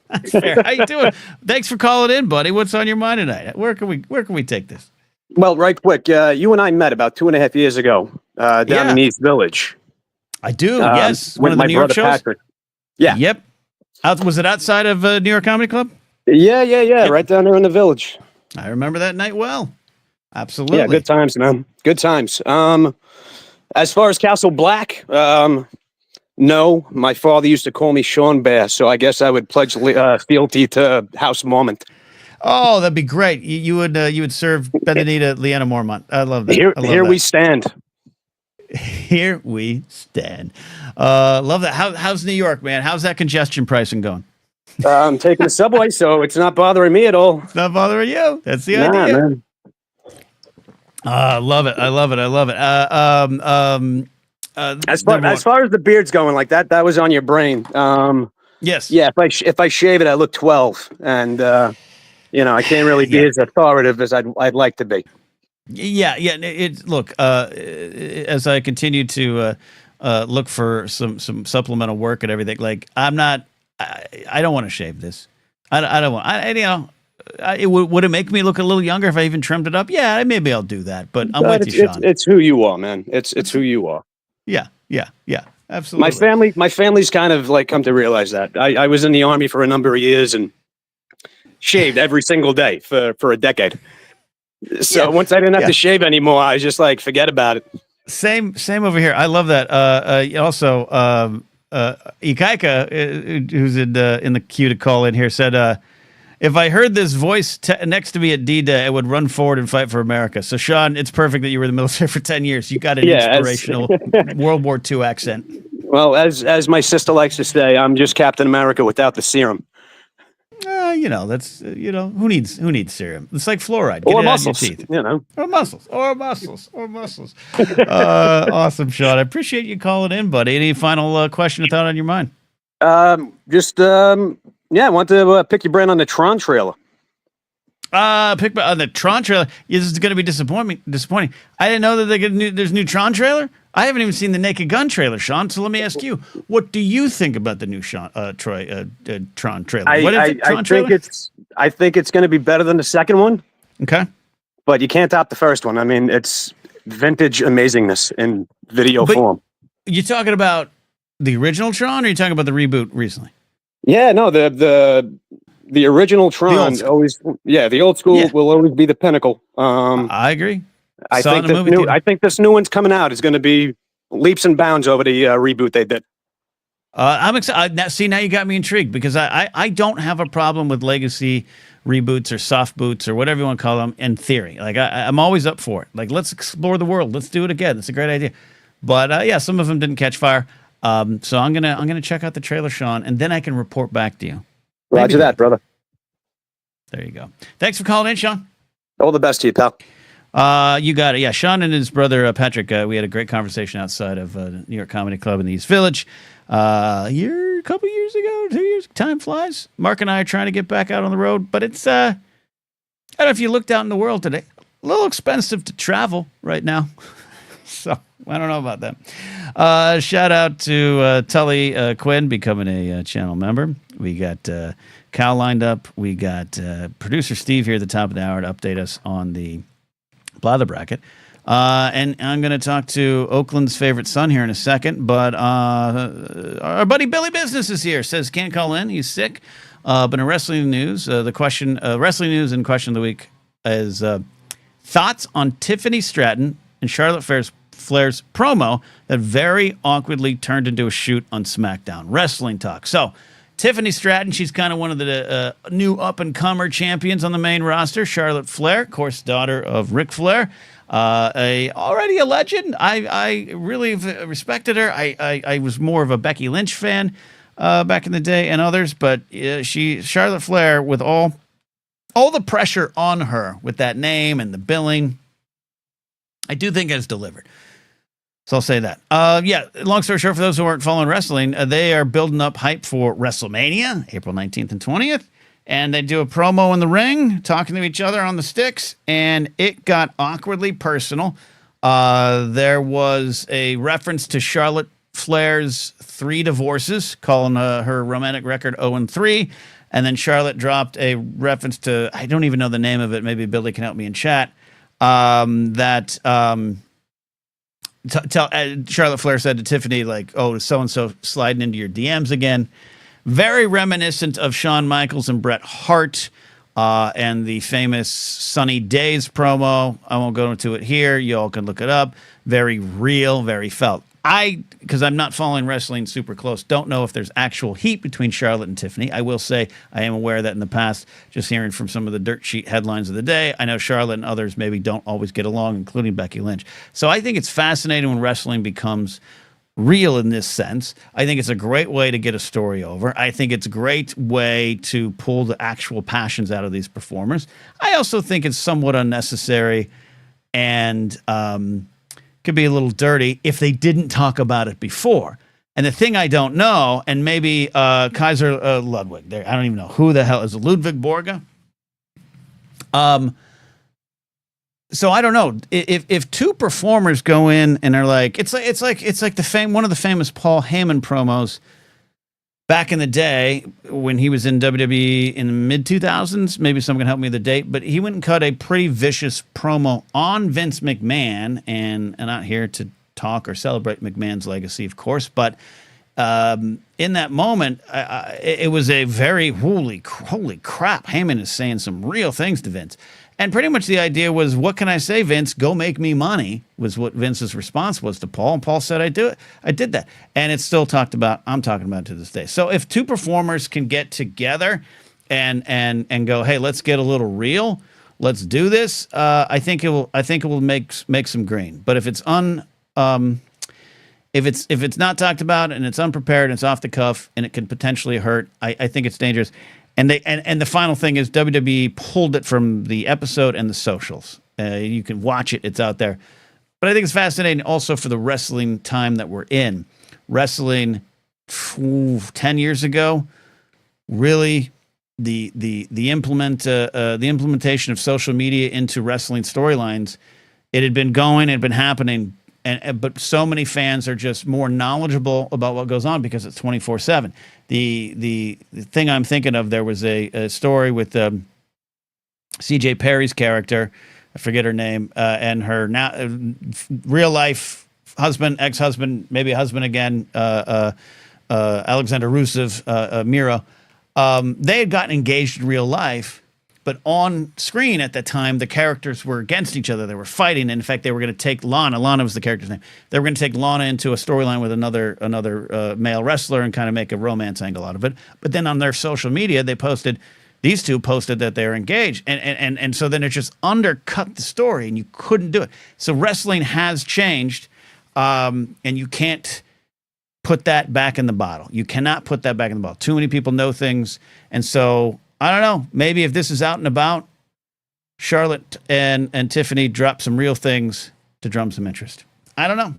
How you doing? Thanks for calling in, buddy. What's on your mind tonight? Where can we take this? Well, right quick, you and I met about 2.5 years ago down in East Village. I do, yes. One of the New York shows? Patrick. Yeah. Yep. Was it outside of New York Comedy Club? Yeah. Right down there in the Village. I remember that night well. Absolutely. Yeah, good times, man. Good times. As far as Castle Black, no. My father used to call me Sean Bear, so I guess I would pledge fealty to House Mormont. Oh, that'd be great. You would serve Benedita Leanna Mormont. I love that. Here we stand. Here we stand. Love that. How's New York, man? How's that congestion pricing going? I'm taking the subway, so it's not bothering me at all. It's not bothering you. That's the idea. Man. I love it. I love it. I love it. As far as the beard's going, like that was on your brain. Yes. Yeah, if I shave it, I look 12, and I can't really be as authoritative as I'd like to be. Yeah. Look. As I continue to look for some supplemental work and everything, like I'm not. I don't want to shave this. I don't want. Would it make me look a little younger if I even trimmed it up? Yeah, maybe I'll do that. But I'm with you, Sean. It's who you are, man. It's who you are. Yeah. Absolutely. My family's kind of like come to realize that. I was in the Army for a number of years and shaved every single day for a decade. So once I didn't have to shave anymore, I was just like, forget about it. Same over here. I love that. Also, Ikaika, who's in the queue to call in here, said, if I heard this voice next to me at D-Day, I would run forward and fight for America. So, Sean, it's perfect that you were in the military for 10 years. You got an inspirational World War II accent. Well, as my sister likes to say, I'm just Captain America without the serum. That's who needs serum? It's like fluoride. Or muscles, or muscles. Awesome, Sean. I appreciate you calling in, buddy. Any final question or thought on your mind? I want to pick your brain on the Tron trailer. Pick on the Tron trailer. This is going to be disappointing. I didn't know that there's a new Tron trailer. I haven't even seen the Naked Gun trailer, Sean. So let me ask you, what do you think about the new Tron trailer? I think it's going to be better than the second one. Okay, but you can't top the first one. I mean, it's vintage amazingness in video form. You talking about the original Tron, or are you talking about the reboot recently? Yeah, no, the original Tron the old school will always be the pinnacle. I agree. I think this new one's coming out is going to be leaps and bounds over the reboot they did. I'm excited. Now you got me intrigued because I don't have a problem with legacy reboots or soft boots or whatever you want to call them in theory. Like I'm always up for it. Like let's explore the world. Let's do it again. It's a great idea. But some of them didn't catch fire. So I'm gonna check out the trailer, Sean, and then I can report back to you. Roger that, brother. There you go. Thanks for calling in, Sean. All the best to you, pal. You got it. Yeah, Sean and his brother Patrick. We had a great conversation outside of New York Comedy Club in the East Village. A couple years ago, 2 years. Time flies. Mark and I are trying to get back out on the road, but it's I don't know if you looked out in the world today. A little expensive to travel right now. So I don't know about that. Shout out to Tully Quinn becoming a channel member. We got Cal lined up. We got producer Steve here at the top of the hour to update us on the Blather bracket. And I'm going to talk to Oakland's favorite son here in a second. But our buddy Billy Business is here. Says can't call in. He's sick. But in wrestling news, wrestling news and question of the week is thoughts on Tiffany Stratton and Charlotte Flair's promo that very awkwardly turned into a shoot on SmackDown. Wrestling talk. So, Tiffany Stratton, she's kind of one of the new up-and-comer champions on the main roster. Charlotte Flair, of course, daughter of Ric Flair. Already a legend. I really respected her. I was more of a Becky Lynch fan back in the day and others, but Charlotte Flair, with all the pressure on her with that name and the billing, I do think has delivered. So I'll say that. Long story short, for those who aren't following wrestling, they are building up hype for WrestleMania, April 19th and 20th. And they do a promo in the ring, talking to each other on the sticks, and it got awkwardly personal. There was a reference to Charlotte Flair's 3 divorces, calling her romantic record 0-3. And then Charlotte dropped a reference to, I don't even know the name of it, maybe Billy can help me in chat, Charlotte Flair said to Tiffany, like, oh, so-and-so sliding into your DMs again. Very reminiscent of Shawn Michaels and Bret Hart and the famous Sunny Days promo. I won't go into it here. You all can look it up. Very real, very felt. Because I'm not following wrestling super close, don't know if there's actual heat between Charlotte and Tiffany. I will say I am aware that in the past, just hearing from some of the dirt sheet headlines of the day, I know Charlotte and others maybe don't always get along, including Becky Lynch. So I think it's fascinating when wrestling becomes real in this sense. I think it's a great way to get a story over. I think it's a great way to pull the actual passions out of these performers. I also think it's somewhat unnecessary and could be a little dirty if they didn't talk about it before. And the thing I don't know, and maybe Kaiser Ludwig, there, I don't even know who the hell is it, Ludwig Borga. So I don't know if two performers go in and are like, it's like one of the famous Paul Heyman promos back in the day when he was in WWE in the mid 2000s. Maybe someone can help me with the date, but he went and cut a pretty vicious promo on Vince McMahon, and I'm not here to talk or celebrate McMahon's legacy, of course, but in that moment, it was a very holy crap. Heyman is saying some real things to Vince. And pretty much the idea was, what can I say, Vince? Go make me money, was what Vince's response was to Paul. And Paul said, I do it. I did that. And it's still talked about. I'm talking about it to this day. So if two performers can get together and go, hey, let's get a little real. Let's do this. I think it will make some green. But if it's if it's not talked about and it's unprepared and it's off the cuff and it can potentially hurt, I think it's dangerous. And the final thing is WWE pulled it from the episode and the socials. You can watch it; it's out there. But I think it's fascinating also for the wrestling time that we're in. Wrestling 10 years ago, really the implementation of social media into wrestling storylines. It had been going, it had been happening. But so many fans are just more knowledgeable about what goes on because it's 24/7. The thing I'm thinking of, there was a story with C.J. Perry's character, I forget her name, and her now real life husband, ex-husband, maybe husband again, Alexander Rusev, Miro. They had gotten engaged in real life. But on screen at that time, the characters were against each other. They were fighting. And in fact, they were going to take Lana. Lana was the character's name. They were going to take Lana into a storyline with another male wrestler and kind of make a romance angle out of it. But then on their social media, these two posted that they were engaged. And so then it just undercut the story, and you couldn't do it. So wrestling has changed, and you can't put that back in the bottle. You cannot put that back in the bottle. Too many people know things. And so I don't know. Maybe if this is out and about, Charlotte and Tiffany drop some real things to drum some interest. I don't know.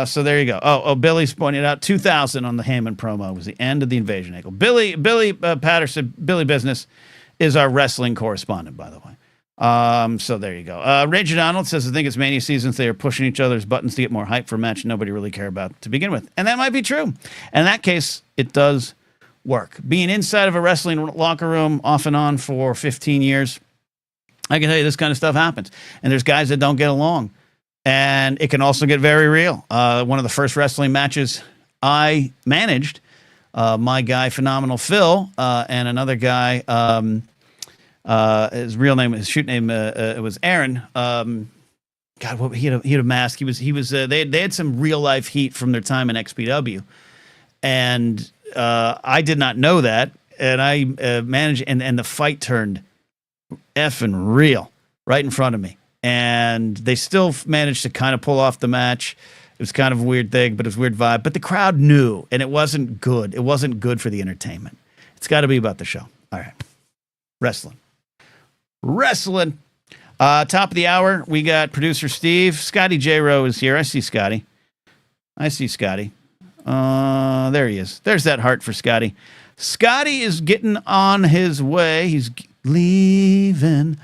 So there you go. Oh, Billy's pointed out 2000 on the Heyman promo was the end of the invasion angle. Billy Patterson, Billy Business, is our wrestling correspondent, by the way. So there you go. Rachel Donald says, I think it's Mania season. They are pushing each other's buttons to get more hype for a match nobody really care about to begin with. And that might be true. And in that case, it does work. Being inside of a wrestling locker room off and on for 15 years, I can tell you this kind of stuff happens. And there's guys that don't get along. And it can also get very real. One of the first wrestling matches I managed, my guy, Phenomenal Phil, and another guy, his real name, his shoot name, it was Aaron. God, he had a mask. He was. They had some real life heat from their time in XPW, and I did not know that, and I managed, and the fight turned effing real right in front of me, and they still managed to kind of pull off the match. It was kind of a weird thing, but it was a weird vibe. But the crowd knew, and it wasn't good. It wasn't good for the entertainment. It's got to be about the show. All right, wrestling. Top of the hour, we got producer Steve. Scotty J. Rowe is here. I see Scotty. There he is. There's that heart for Scotty. Scotty is getting on his way. He's leaving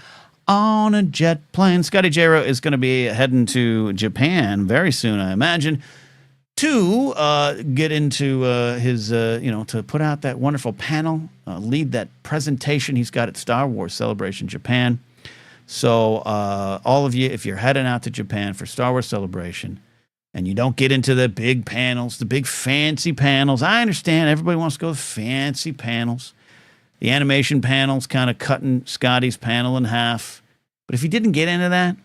on a jet plane. Scotty J. Rowe is going to be heading to Japan very soon, I imagine, to get into his, to put out that wonderful panel, lead that presentation he's got at Star Wars Celebration Japan. So all of you, if you're heading out to Japan for Star Wars Celebration and you don't get into the big panels, the big fancy panels, I understand everybody wants to go to fancy panels. The animation panel's kind of cutting Scotty's panel in half. But if you didn't get into that,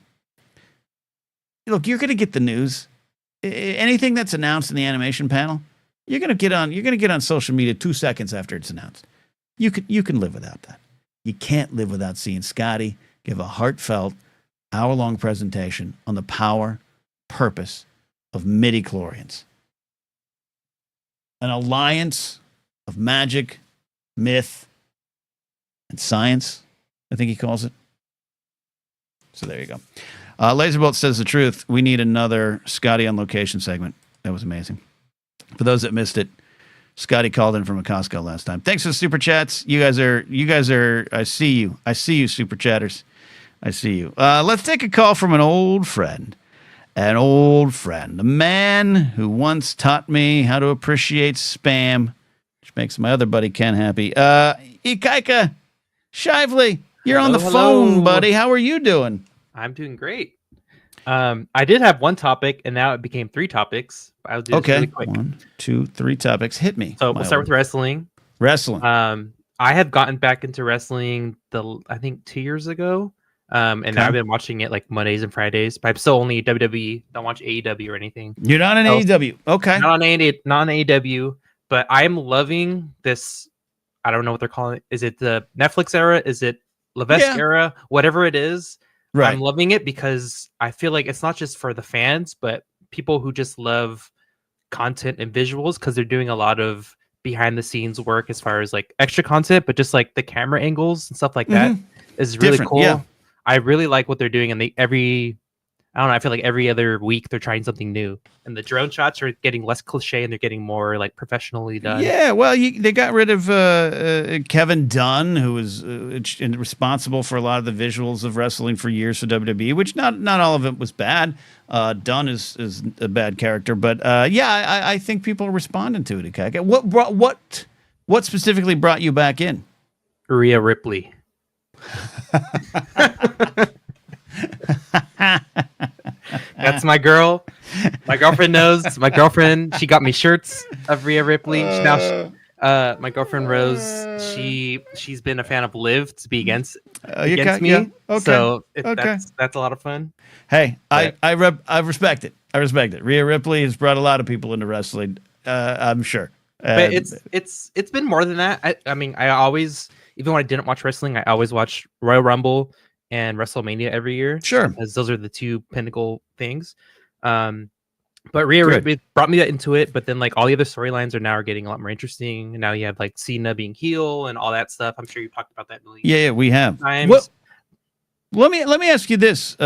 look, you're going to get the news. Anything that's announced in the animation panel, you're going to get on social media 2 seconds after it's announced. You can live without that. You can't live without seeing Scotty give a heartfelt hour-long presentation on the power, purpose of midichlorians. An alliance of magic, myth, and science, I think he calls it. So there you go. Laserbolt says the truth. We need another Scotty on location segment. That was amazing. For those that missed it, Scotty called in from a Costco last time. Thanks for the super chats. You guys are. I see you, super chatters. I see you. Let's take a call from an old friend. The man who once taught me how to appreciate spam, which makes my other buddy Ken happy. Ikaika Shively, you're on the phone, buddy. How are you doing? I'm doing great. I did have one topic, and now it became 3 topics. I'll do this really quick. 1, 2, 3 topics. Hit me. So we'll start with wrestling. I have gotten back into wrestling I think 2 years ago. And now I've been watching it like Mondays and Fridays, but I'm still only WWE. Don't watch AEW or anything. You're not an AEW. Okay. Not on AEW, but I'm loving this. I don't know what they're calling it. Is it the Netflix era? Is it Levesque era? Whatever it is. Right. I'm loving it because I feel like it's not just for the fans, but people who just love content and visuals, because they're doing a lot of behind the scenes work as far as like extra content, but just like the camera angles and stuff like that is really cool. Yeah. I really like what they're doing, and I feel like every other week they're trying something new, and the drone shots are getting less cliche and they're getting more like professionally done. Yeah, well, they got rid of Kevin Dunn, who was responsible for a lot of the visuals of wrestling for years for WWE, which not all of it was bad. Dunn is a bad character, but I think people are responding to it. Okay, what specifically brought you back in? Rhea Ripley. That's my girl. My girlfriend knows. My girlfriend, she got me shirts of Rhea Ripley. My girlfriend Rose, she's been a fan of Liv to be against me. Yeah. Okay. So that's a lot of fun. Hey, I respect it. I respect it. Rhea Ripley has brought a lot of people into wrestling. I'm sure. But it's been more than that. I mean, I always, even when I didn't watch wrestling, I always watched Royal Rumble and WrestleMania every year. Sure. Because those are the 2 pinnacle things. But Rhea Ripley brought me into it, but then like all the other storylines are getting a lot more interesting. And now you have like Cena being heel and all that stuff. I'm sure you've talked about that. Yeah, we have. Well, let me ask you this.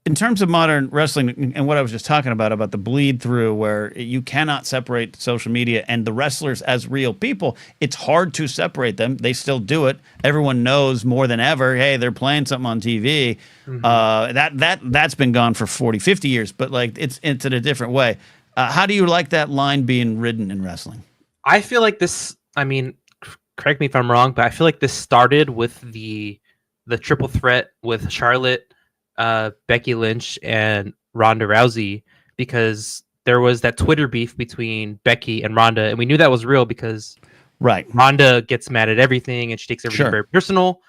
In terms of modern wrestling and what I was just talking about the bleed through, where you cannot separate social media and the wrestlers as real people, it's hard to separate them. They still do it. Everyone knows more than ever, hey, they're playing something on TV. That's been gone for 40, 50 years, but like it's in a different way. How do you like that line being ridden in wrestling? I feel like this, I mean, correct me if I'm wrong, but I feel like this started with the triple threat with Charlotte, Becky Lynch, and Ronda Rousey, because there was that Twitter beef between Becky and Ronda, and we knew that was real because Ronda gets mad at everything and she takes everything very personal.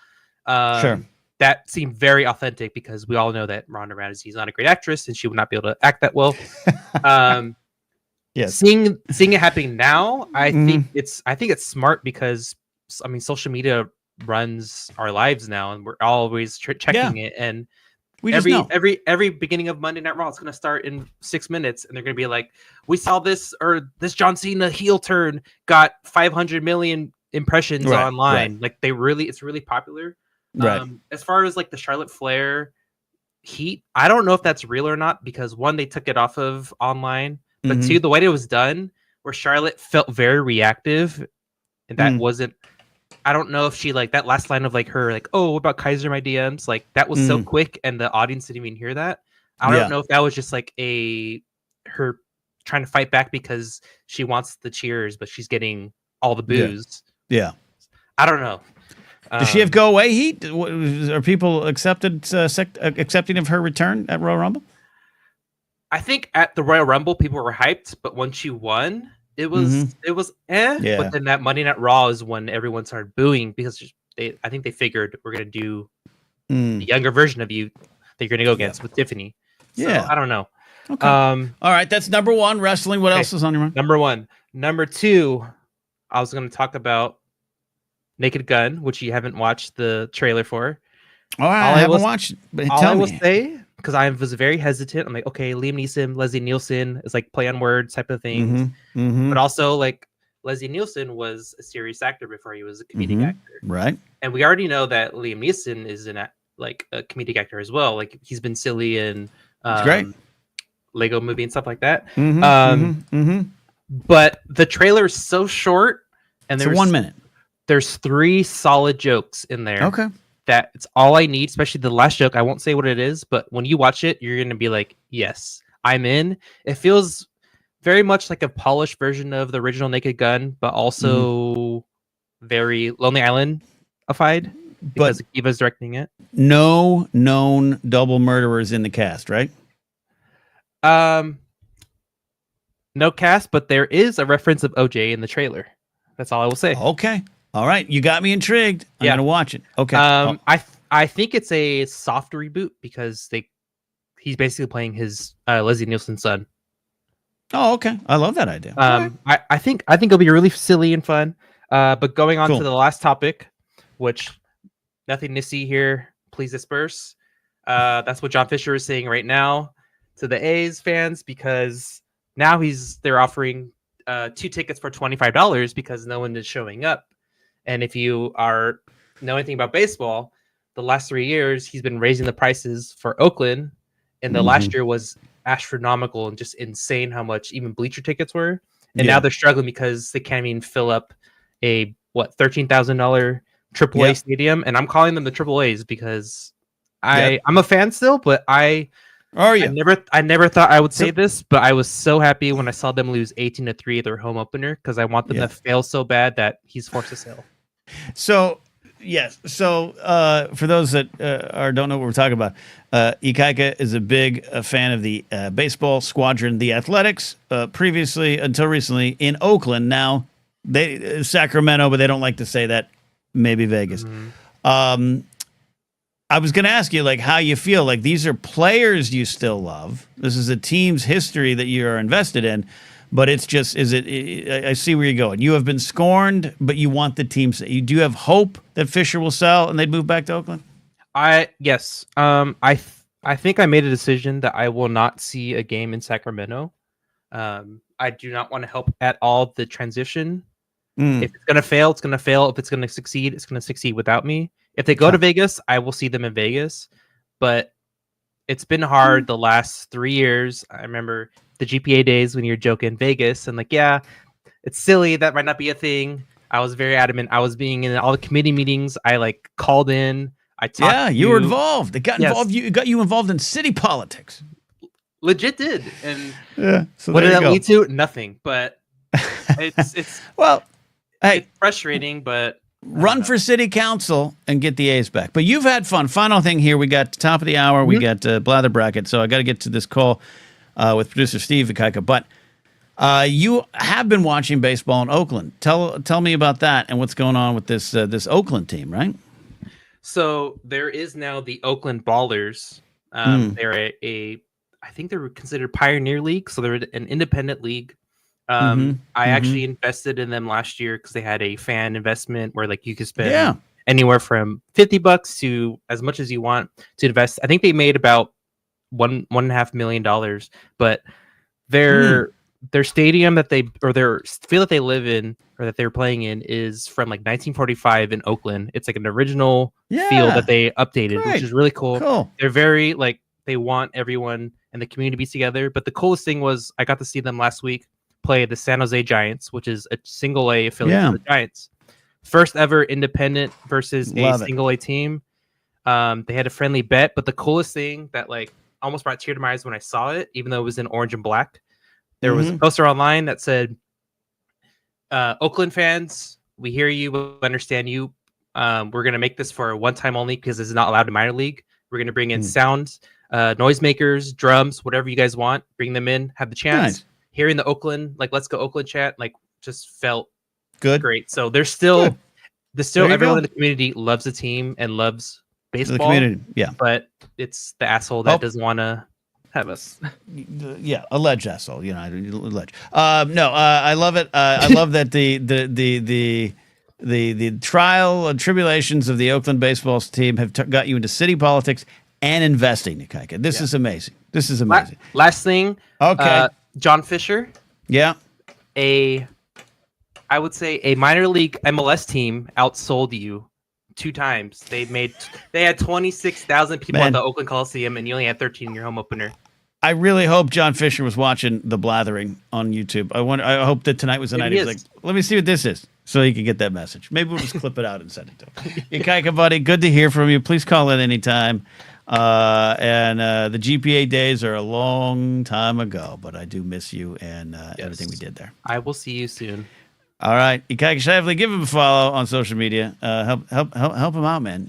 That seemed very authentic because we all know that Ronda Rousey is not a great actress and she would not be able to act that well. Yes. Seeing it happening now, I think it's smart because I mean social media runs our lives now, and we're always checking it. And every beginning of Monday Night Raw, it's going to start in 6 minutes, and they're going to be like, "We saw this, or this John Cena heel turn got 500 million impressions online." Like it's really popular. As far as like the Charlotte Flair heat, I don't know if that's real or not because 1, they took it off of online, but 2, the way it was done, where Charlotte felt very reactive, and that wasn't. I don't know if she like that last line of like her like, "Oh, what about Kaiser my DMs?" Like that was so quick and the audience didn't even hear that. I don't know if that was just like her trying to fight back because she wants the cheers, but she's getting all the boos. Yeah. I don't know. Does she have go away heat? Are people accepting of her return at Royal Rumble? I think at the Royal Rumble people were hyped, but when she won, it was but then that Monday Night Raw is when everyone started booing because I think they figured we're gonna do the younger version of you that you're gonna go against with Tiffany. So, I don't know. Okay. All right, that's number 1, wrestling. What else is on your mind? Number 1. Number 2, I was gonna talk about Naked Gun, which you haven't watched the trailer for. Oh, I haven't watched. But all I will say, because I was very hesitant. I'm like, okay, Liam Neeson, Leslie Nielsen is like play on words type of things. But also like Leslie Nielsen was a serious actor before he was a comedic actor. Right. And we already know that Liam Neeson is an like a comedic actor as well. Like he's been silly in great. Lego Movie and stuff like that. But the trailer is so short, and there's 1 minute. There's 3 solid jokes in there. Okay. That it's all I need, especially the last joke. I won't say what it is, but when you watch it, you're gonna be like, yes, I'm in. It feels very much like a polished version of the original Naked Gun, but also very Lonely Island-ified because Akiva's directing it. No known double murderers in the cast, right? No cast, but there is a reference of OJ in the trailer. That's all I will say. Okay. All right. You got me intrigued. I'm gonna watch it. Okay. I think it's a soft reboot because he's basically playing his Leslie Nielsen's son. Oh, okay. I love that idea. I think it'll be really silly and fun. But going on to the last topic, which nothing to see here, please disperse. That's what John Fisher is saying right now to the A's fans, because now they're offering 2 tickets for $25 because no one is showing up. And if you know anything about baseball, the last 3 years he's been raising the prices for Oakland, and the last year was astronomical and just insane how much even bleacher tickets were. And now they're struggling because they can't even fill up a $13,000 AAA stadium. And I'm calling them the AAAs because I'm a fan still, but I never thought I would say this, but I was so happy when I saw them lose 18-3 at their home opener because I want them to fail so bad that he's forced to sell. So, yes. So, for those that don't know what we're talking about, Ikaika is a big fan of the baseball squadron, the Athletics, previously, until recently, in Oakland. Now, Sacramento, but they don't like to say that. Maybe Vegas. I was going to ask you, like, how you feel. Like, these are players you still love. This is a team's history that you are invested in. But it's just, I see where you're going. You have been scorned, but you want the team. Do you have hope that Fisher will sell and they'd move back to Oakland? Yes. I think I made a decision that I will not see a game in Sacramento. I do not want to help at all the transition. If it's going to fail, it's going to fail. If it's going to succeed, it's going to succeed without me. If they go to Vegas, I will see them in Vegas. But it's been hard the last 3 years. I remember the GPA days when you're joking Vegas and like, yeah, it's silly. That might not be a thing. I was very adamant. I was being in all the committee meetings. I like called in. I talked. Yeah, you were involved. It got involved. You got you involved in city politics. Legit did. And so what did that lead to? Nothing. But it's well, it's frustrating. But run for city council and get the A's back. But you've had fun. Final thing here. We got top of the hour. We got Blather Bracket. So I got to get to this call with producer Steve Ikaika. But you have been watching baseball in Oakland. Tell me about that and what's going on with this Oakland team, right? So there is now the Oakland Ballers. They're I think they're considered Pioneer League, so they're an independent league. I actually invested in them last year because they had a fan investment where like you could spend anywhere from $50 to as much as you want to invest. I think they made about $1.5 million, but their stadium that their field that they live in or that they're playing in is from like 1945 in Oakland. It's like an original field that they updated, which is really cool. They're very like they want everyone in the community to be together. But the coolest thing was I got to see them last week play the San Jose Giants, which is a single A affiliate of the Giants. First ever independent versus a single A team. They had a friendly bet, but the coolest thing that like almost brought a tear to my eyes when I saw it, even though it was in orange and black, there was a poster online that said, Oakland fans, we hear you, we understand you. We're going to make this for a one-time only because this is not allowed in minor league. We're going to bring in sounds, noisemakers, drums, whatever you guys want. Bring them in, have the chance. Nice. Hearing the Oakland, like, let's go Oakland chant, like, just felt great. So there's still everyone in the community loves the team and loves baseball. The community, but it's the asshole that doesn't want to have us. Alleged asshole. Alleged. No, I love it. I love that the trial and tribulations of the Oakland baseball team have got you into city politics and investing, Nikaika. This is amazing. This is amazing. Last thing. Okay. John Fisher. Yeah. I would say a minor league MLS team outsold you 2 times. They had 26,000 people at the Oakland Coliseum, and you only had 13 in your home opener. I really hope John Fisher was watching the Blathering on YouTube. I hope that tonight was the night he was like, let me see what this is, so he could get that message. Maybe we'll just clip it out and send it to him. Ikaika, buddy, good to hear from you. Please call in anytime. And the GPA days are a long time ago, but I do miss you and everything we did there. I will see you soon. All right, Ikaika Shively, give him a follow on social media. Help him out, man.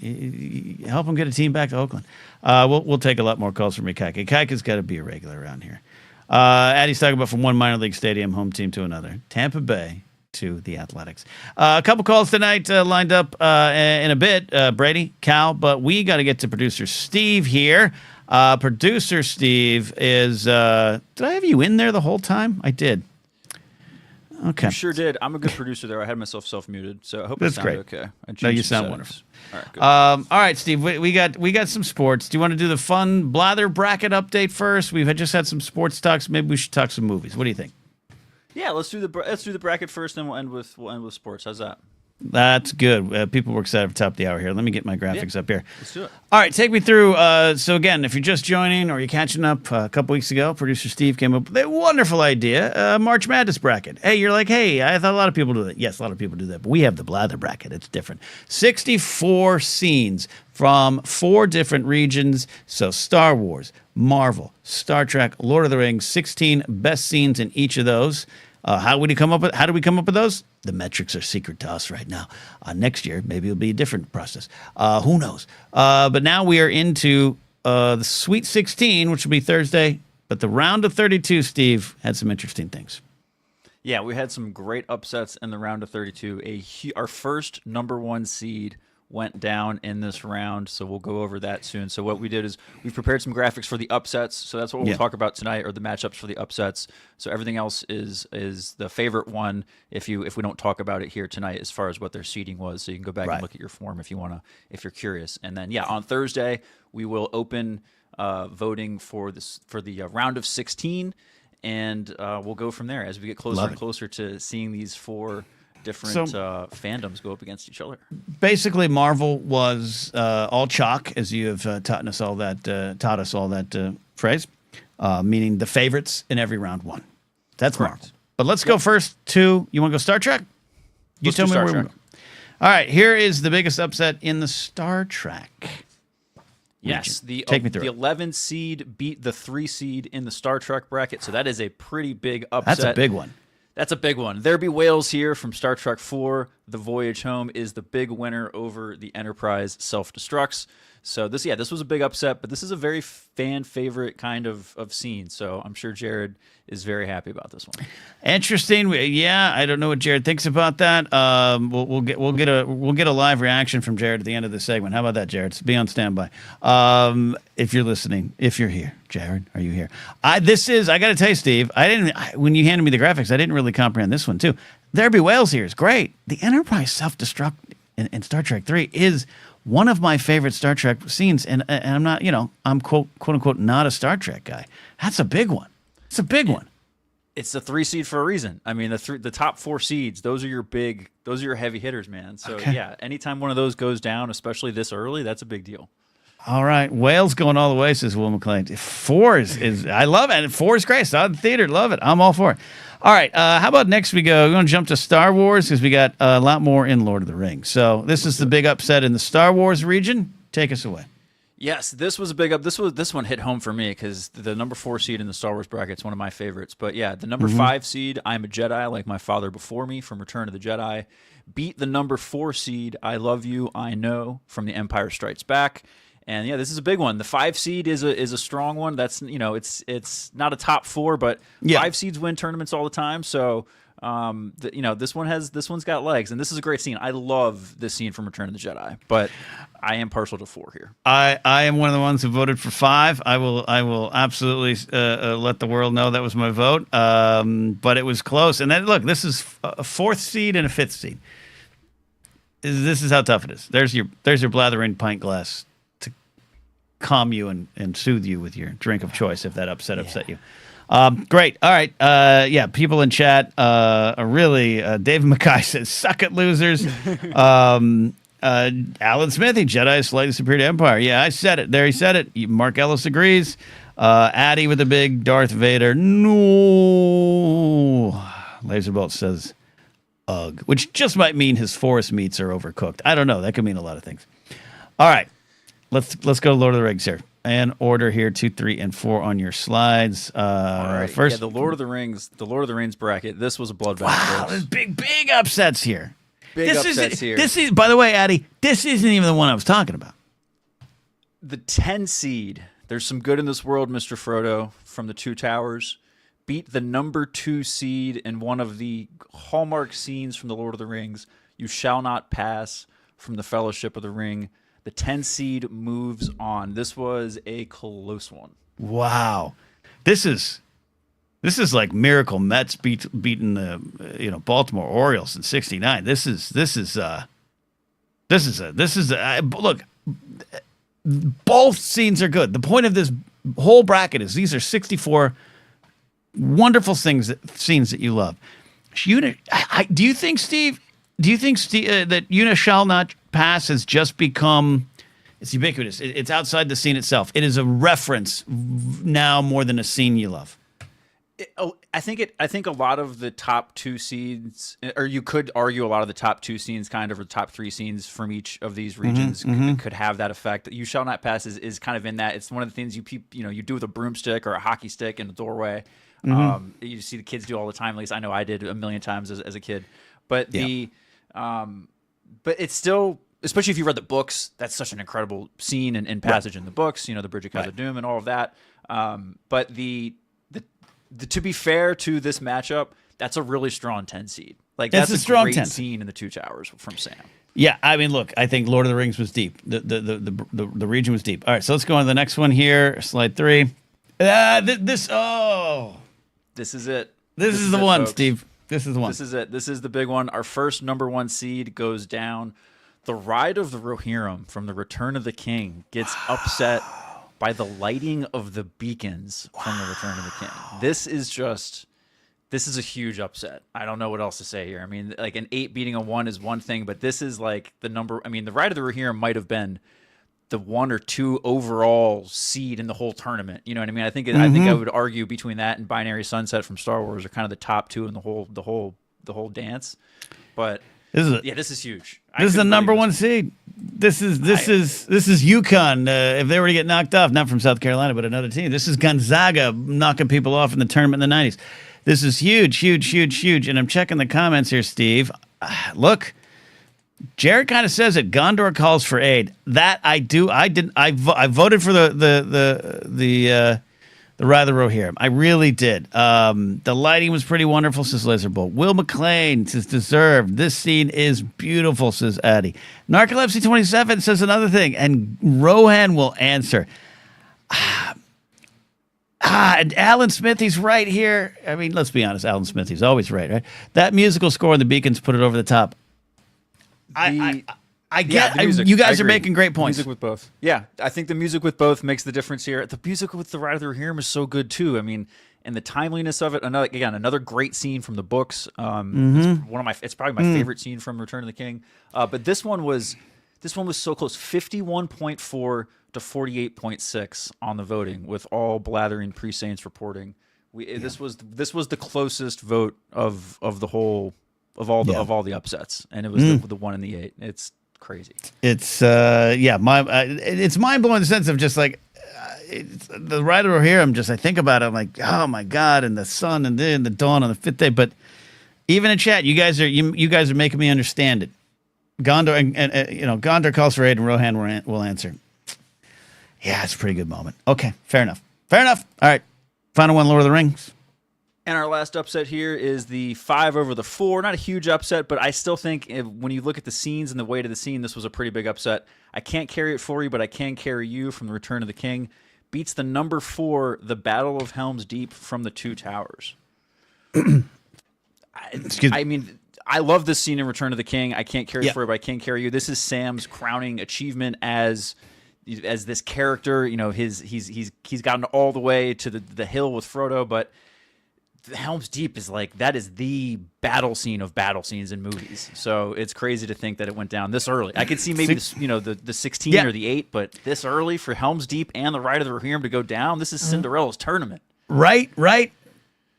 Help him get a team back to Oakland. We'll take a lot more calls from Ikaika. Ikaika's got to be a regular around here. Addie's talking about from one minor league stadium home team to another, Tampa Bay to the Athletics. A couple calls tonight lined up in a bit, Brady, Cal, but we got to get to producer Steve here. Producer Steve is. Did I have you in there the whole time? I did. Okay. You sure did. I'm a good producer there. I had myself self-muted, so I hope That's it sounded great. okay. No, you sound wonderful. All right, good. All right, Steve. We got some sports. Do you want to do the fun blather bracket update first? We've just had some sports talks. Maybe we should talk some movies. What do you think? Yeah, let's do the bracket first, then we'll end with sports. How's that? That's good. People were excited for top of the hour here. Let me get my graphics up here. Let's do it. All right, take me through. So again, if you're just joining or you're catching up, a couple weeks ago, producer Steve came up with a wonderful idea, March Madness bracket. Hey, you're like, hey, I thought a lot of people do that. Yes, a lot of people do that, but we have the blather bracket. It's different. 64 scenes from 4 different regions. So Star Wars, Marvel, Star Trek, Lord of the Rings, 16 best scenes in each of those. How did we come up with those? The metrics are secret to us right now. Next year, maybe it'll be a different process. Who knows? But now we are into the Sweet 16, which will be Thursday. But the round of 32, Steve, had some interesting things. Yeah, we had some great upsets in the round of 32. Our first number 1 seed went down in this round, so we'll go over that soon. So what we did is we've prepared some graphics for the upsets, so that's what we'll talk about tonight, or the matchups for the upsets. So everything else is the favorite one if we don't talk about it here tonight as far as what their seeding was. So you can go back and look at your form if you're curious. And then on Thursday we will open voting for the round of 16, and we'll go from there as we get closer and closer to seeing these 4 different fandoms go up against each other. Basically, Marvel was all chalk, as you have taught us all that phrase, meaning the favorites in every round won. That's correct. Marvel. But let's go first to, you want to go Star Trek? Let's tell me where we go. All right, here is the biggest upset in the Star Trek. Yes, the 11 seed beat the 3 seed in the Star Trek bracket, so that is a pretty big upset. That's a big one. That's a big one. There Be Whales here from Star Trek 4. The Voyage Home is the big winner over the Enterprise Self-Destructs. So this was a big upset, but this is a very fan favorite kind of scene. So I'm sure Jared is very happy about this one. Interesting. Yeah, I don't know what Jared thinks about that. We'll get a live reaction from Jared at the end of the segment. How about that, Jared? Be on standby. If you're listening, if you're here, Jared, are you here? I got to tell you, Steve, when you handed me the graphics, I didn't really comprehend this one too. There Be Whales here is great. The Enterprise Self-Destruct in Star Trek 3 is one of my favorite Star Trek scenes, and I'm not, I'm quote unquote not a Star Trek guy. That's a big one. It's a big one. It's the 3 seed for a reason. I mean, the top 4 seeds, those are your heavy hitters, man. So anytime one of those goes down, especially this early, that's a big deal. All right, Whales going all the way, says Will McLean. 4 is I love it. 4 is great. Saw it in the theater, love it. I'm all for it. All right, how about next we go? We're going to jump to Star Wars because we got a lot more in Lord of the Rings. So this is the big upset in the Star Wars region. Take us away. Yes, this was a big up. This one hit home for me because the number 4 seed in the Star Wars bracket is one of my favorites. But yeah, the number 5 seed, I'm a Jedi, like my father before me from Return of the Jedi, beat the number 4 seed, I Love You, I Know, from The Empire Strikes Back. And yeah, this is a big one. The 5 seed is a strong one. That's it's not a top 4, but 5 seeds win tournaments all the time. So this one's got legs, and this is a great scene. I love this scene from Return of the Jedi, but I am partial to 4 here. I am one of the ones who voted for 5. I will absolutely let the world know that was my vote. But it was close. And then look, this is a 4th seed and a 5th seed. This is how tough it is. There's your Blathering pint glass to calm you and soothe you with your drink of choice if that upset you. Great. All right. People in chat are really Dave Mackay says, suck it, losers. Alan Smithy, Jedi is slightly superior to Empire. Yeah, I said it. There, he said it. Mark Ellis agrees. Addy with the big Darth Vader. No. Laserbolt says, ugh, which just might mean his forest meats are overcooked. I don't know. That could mean a lot of things. All right. Let's go to Lord of the Rings here. And order here 2, 3, and 4 on your slides. All right. First, the Lord of the Rings bracket. This was a bloodbath. Wow, there's big upsets here. Big upsets here. This is, by the way, Addy, this isn't even the one I was talking about. The 10 seed. There's some good in this world, Mr. Frodo, from the Two Towers. Beat the number 2 seed in one of the hallmark scenes from the Lord of the Rings. You shall not pass from the Fellowship of the Ring. The 10 seed moves on. This was a close one. Wow, this is like Miracle Mets beating the Baltimore Orioles in '69. This is look. Both scenes are good. The point of this whole bracket is these are 64 wonderful scenes that you love. Do you think, Steve? That Una Shall Not Pass has just become, it's ubiquitous. It's outside the scene itself. It is a reference now more than a scene you love. I think a lot of the top 2 scenes, or you could argue a lot of the top 2 scenes, kind of, or the top 3 scenes from each of these regions could have that effect. You Shall Not Pass is kind of in that. It's one of the things you do with a broomstick or a hockey stick in a doorway. You see the kids do all the time. At least I know I did a million times as a kid. But but it's still, especially if you read the books, that's such an incredible scene and passage in the books. The Bridge of Khazad-dûm and all of that. But to be fair to this matchup, that's a really strong 10 seed. Like that's a strong great 10 scene in the Two Towers from Sam. Yeah, I mean, look, I think Lord of the Rings was deep. The region was deep. All right, so let's go on to the next one here. Slide 3. This is it. This is the one, folks. Steve. This is the one. This is it. This is the big one. Our first number 1 seed goes down. The Ride of the Rohirrim from the Return of the King gets upset by the lighting of the beacons from the Return of the King. This is a huge upset. I don't know what else to say here. I mean, like an 8 beating a 1 is one thing, but this is like the number. I mean, the Ride of the Rohirrim might have been the 1 or 2 overall seed in the whole tournament. You know what I mean? I think I would argue between that and Binary Sunset from Star Wars are kind of the top 2 in the whole dance. But this is huge. This is the number 1 seed. This is Yukon. If they were to get knocked off, not from South Carolina, but another team. This is Gonzaga knocking people off in the tournament in the 90s. This is huge. And I'm checking the comments here, Steve. Look, Jared kind of says it. Gondor calls for aid. That I do. I voted for the Ride of the Rohirrim. I really did. The lighting was pretty wonderful, says Laserbolt. Will McLean says deserved. This scene is beautiful, says Addy. Narcolepsy 27 says another thing, and Rohan will answer. And Alan Smithy's right here. I mean, let's be honest. Alan Smithy's always right? That musical score in the Beacons put it over the top. I get you guys are making great points. Music with both. Yeah, I think the music with both makes the difference here. The music with the Ride of the Rohirrim is so good too. I mean, and the timeliness of it. Another great scene from the books. It's probably my favorite scene from Return of the King. But this one was so close. 51.4 to 48.6 on the voting, with all Blathering pre-Saints reporting. This was the closest vote of all the upsets, and it was the 1 and the 8. It's crazy. It's it's mind blowing in the sense of just like the Ride of the Rohirrim. I think about it, I'm like, oh my god, and the sun and then the dawn on the 5th day. But even in chat, you guys are making me understand it. Gondor and Gondor calls for aid, and Rohan will answer. Yeah, it's a pretty good moment. Okay, fair enough. All right, final one, Lord of the Rings. And our last upset here is the 5 over the 4. Not a huge upset, but I still think when you look at the scenes and the weight of the scene, this was a pretty big upset. I can't carry it for you, but I can carry you from the Return of the King. Beats the number 4, the Battle of Helm's Deep from the Two Towers. I mean, I love this scene in Return of the King. I can't carry it for you, but I can carry you. This is Sam's crowning achievement as this character. He's gotten all the way to the hill with Frodo, but Helm's Deep is like, that is the battle scene of battle scenes in movies. So it's crazy to think that it went down this early. I could see maybe the 16 or the 8, but this early for Helm's Deep and the Ride of the Rohirrim to go down. This is Cinderella's tournament. Right.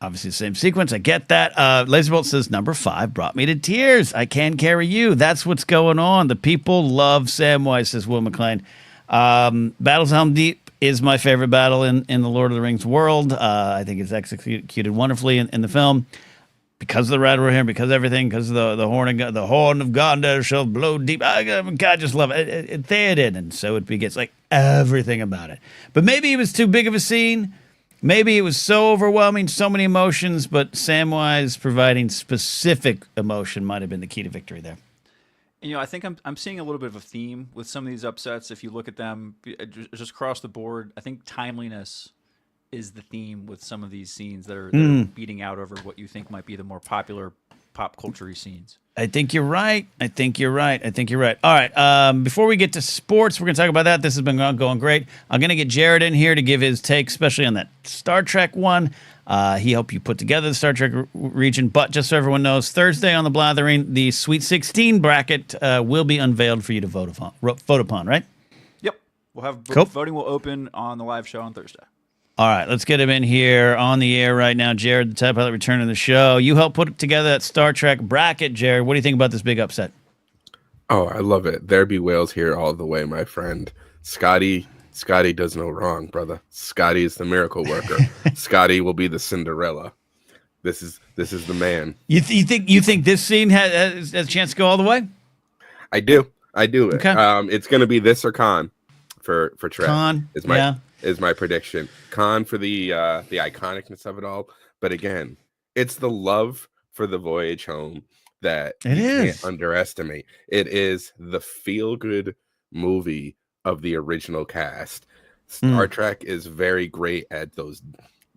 Obviously the same sequence. I get that. Laserbolt says number 5 brought me to tears. I Can Carry You. That's what's going on. The people love Samwise, says Will McLean. Battles of Helm Deep is my favorite battle in the Lord of the Rings world. I think it's executed wonderfully in the film because of the Ride of Rohirrim, because of everything, because of the horn of Gondor shall blow deep. God, just love it. It Theoden, and so it begins, like everything about it. But maybe it was too big of a scene. Maybe it was so overwhelming, so many emotions. But Samwise providing specific emotion might have been the key to victory there. I think I'm seeing a little bit of a theme with some of these upsets. If you look at them just across the board, I think timeliness is the theme with some of these scenes that are beating out over what you think might be the more popular pop culture scenes. I think you're right. All right. Before we get to sports, we're going to talk about that. This has been going great. I'm going to get Jared in here to give his take, especially on that Star Trek one. He helped you put together the Star Trek region. But just so everyone knows, Thursday on the Blathering, the Sweet 16 bracket will be unveiled for you to vote upon, right? Yep. We'll have voting will open on the live show on Thursday. All right, let's get him in here on the air right now. Jared, the Tide Pilot, returning to the show. You helped put together that Star Trek bracket, Jared. What do you think about this big upset? Oh, I love it. There be whales here all the way, my friend. Scotty does no wrong, brother. Scotty is the miracle worker. Scotty will be the Cinderella. This is the man. You think this scene has a chance to go all the way? I do. Okay. It's going to be this or Khan for Trek. Khan is my prediction. Khan for the iconicness of it all, but again, it's the love for the voyage home that you can't underestimate. It is the feel-good movie of the original cast. Star Trek is very great at those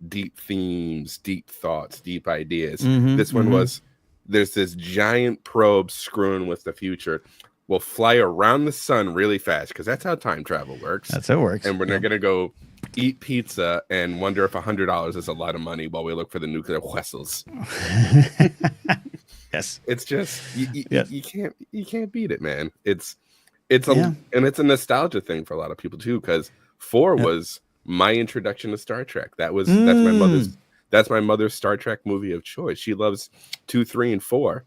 deep themes, deep thoughts, deep ideas. This one was, there's this giant probe screwing with the future. We'll fly around the sun really fast because that's how time travel works. That's how it works. And we're going to go eat pizza and wonder if $100 is a lot of money while we look for the nuclear vessels. Yes, it's just you can't beat it, man. It's a nostalgia thing for a lot of people too, because 4 was my introduction to Star Trek. That's my mother's Star Trek movie of choice. She loves 2, 3, and 4,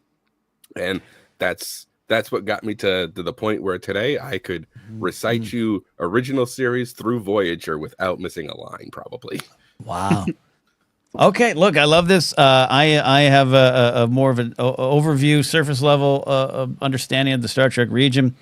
and that's what got me to the point where today I could recite you original series through Voyager without missing a line, probably. Wow. Okay, look, I love this. I have a more of an overview, surface level understanding of the Star Trek region,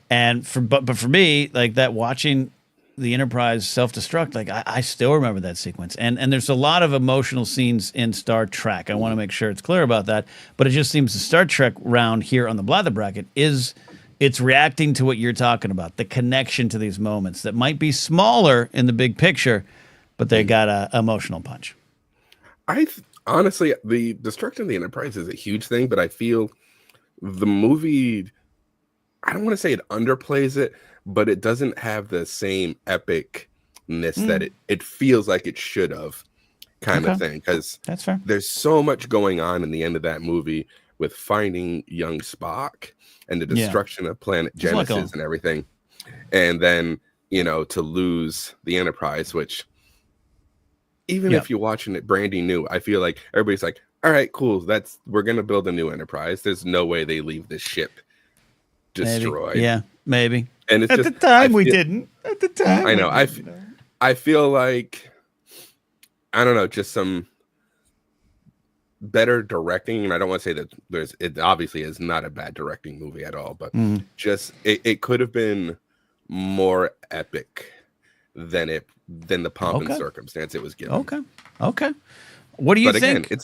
but for me, like that, watching the Enterprise self-destruct, like I still remember that sequence. And there's a lot of emotional scenes in Star Trek. I want to make sure it's clear about that. But it just seems the Star Trek round here on the Blather bracket it's reacting to what you're talking about, the connection to these moments that might be smaller in the big picture, but they got an emotional punch. Honestly, the destruction of the Enterprise is a huge thing, but I feel the movie, I don't want to say it underplays it, but it doesn't have the same epicness that it feels like it should have, kind of thing. Because that's fair. There's so much going on in the end of that movie with finding young Spock and the destruction of planet Genesis and everything. And then, to lose the Enterprise, which even if you're watching it brand new, I feel like everybody's like, all right, cool. We're going to build a new Enterprise. There's no way they leave this ship destroyed. Maybe. Yeah, maybe. And it's At the time, we didn't. I know. I feel like, I don't know, just some better directing. And I don't want to say that it obviously is not a bad directing movie at all, but just it could have been more epic than the pomp and circumstance it was given. Okay. What do you think? Again,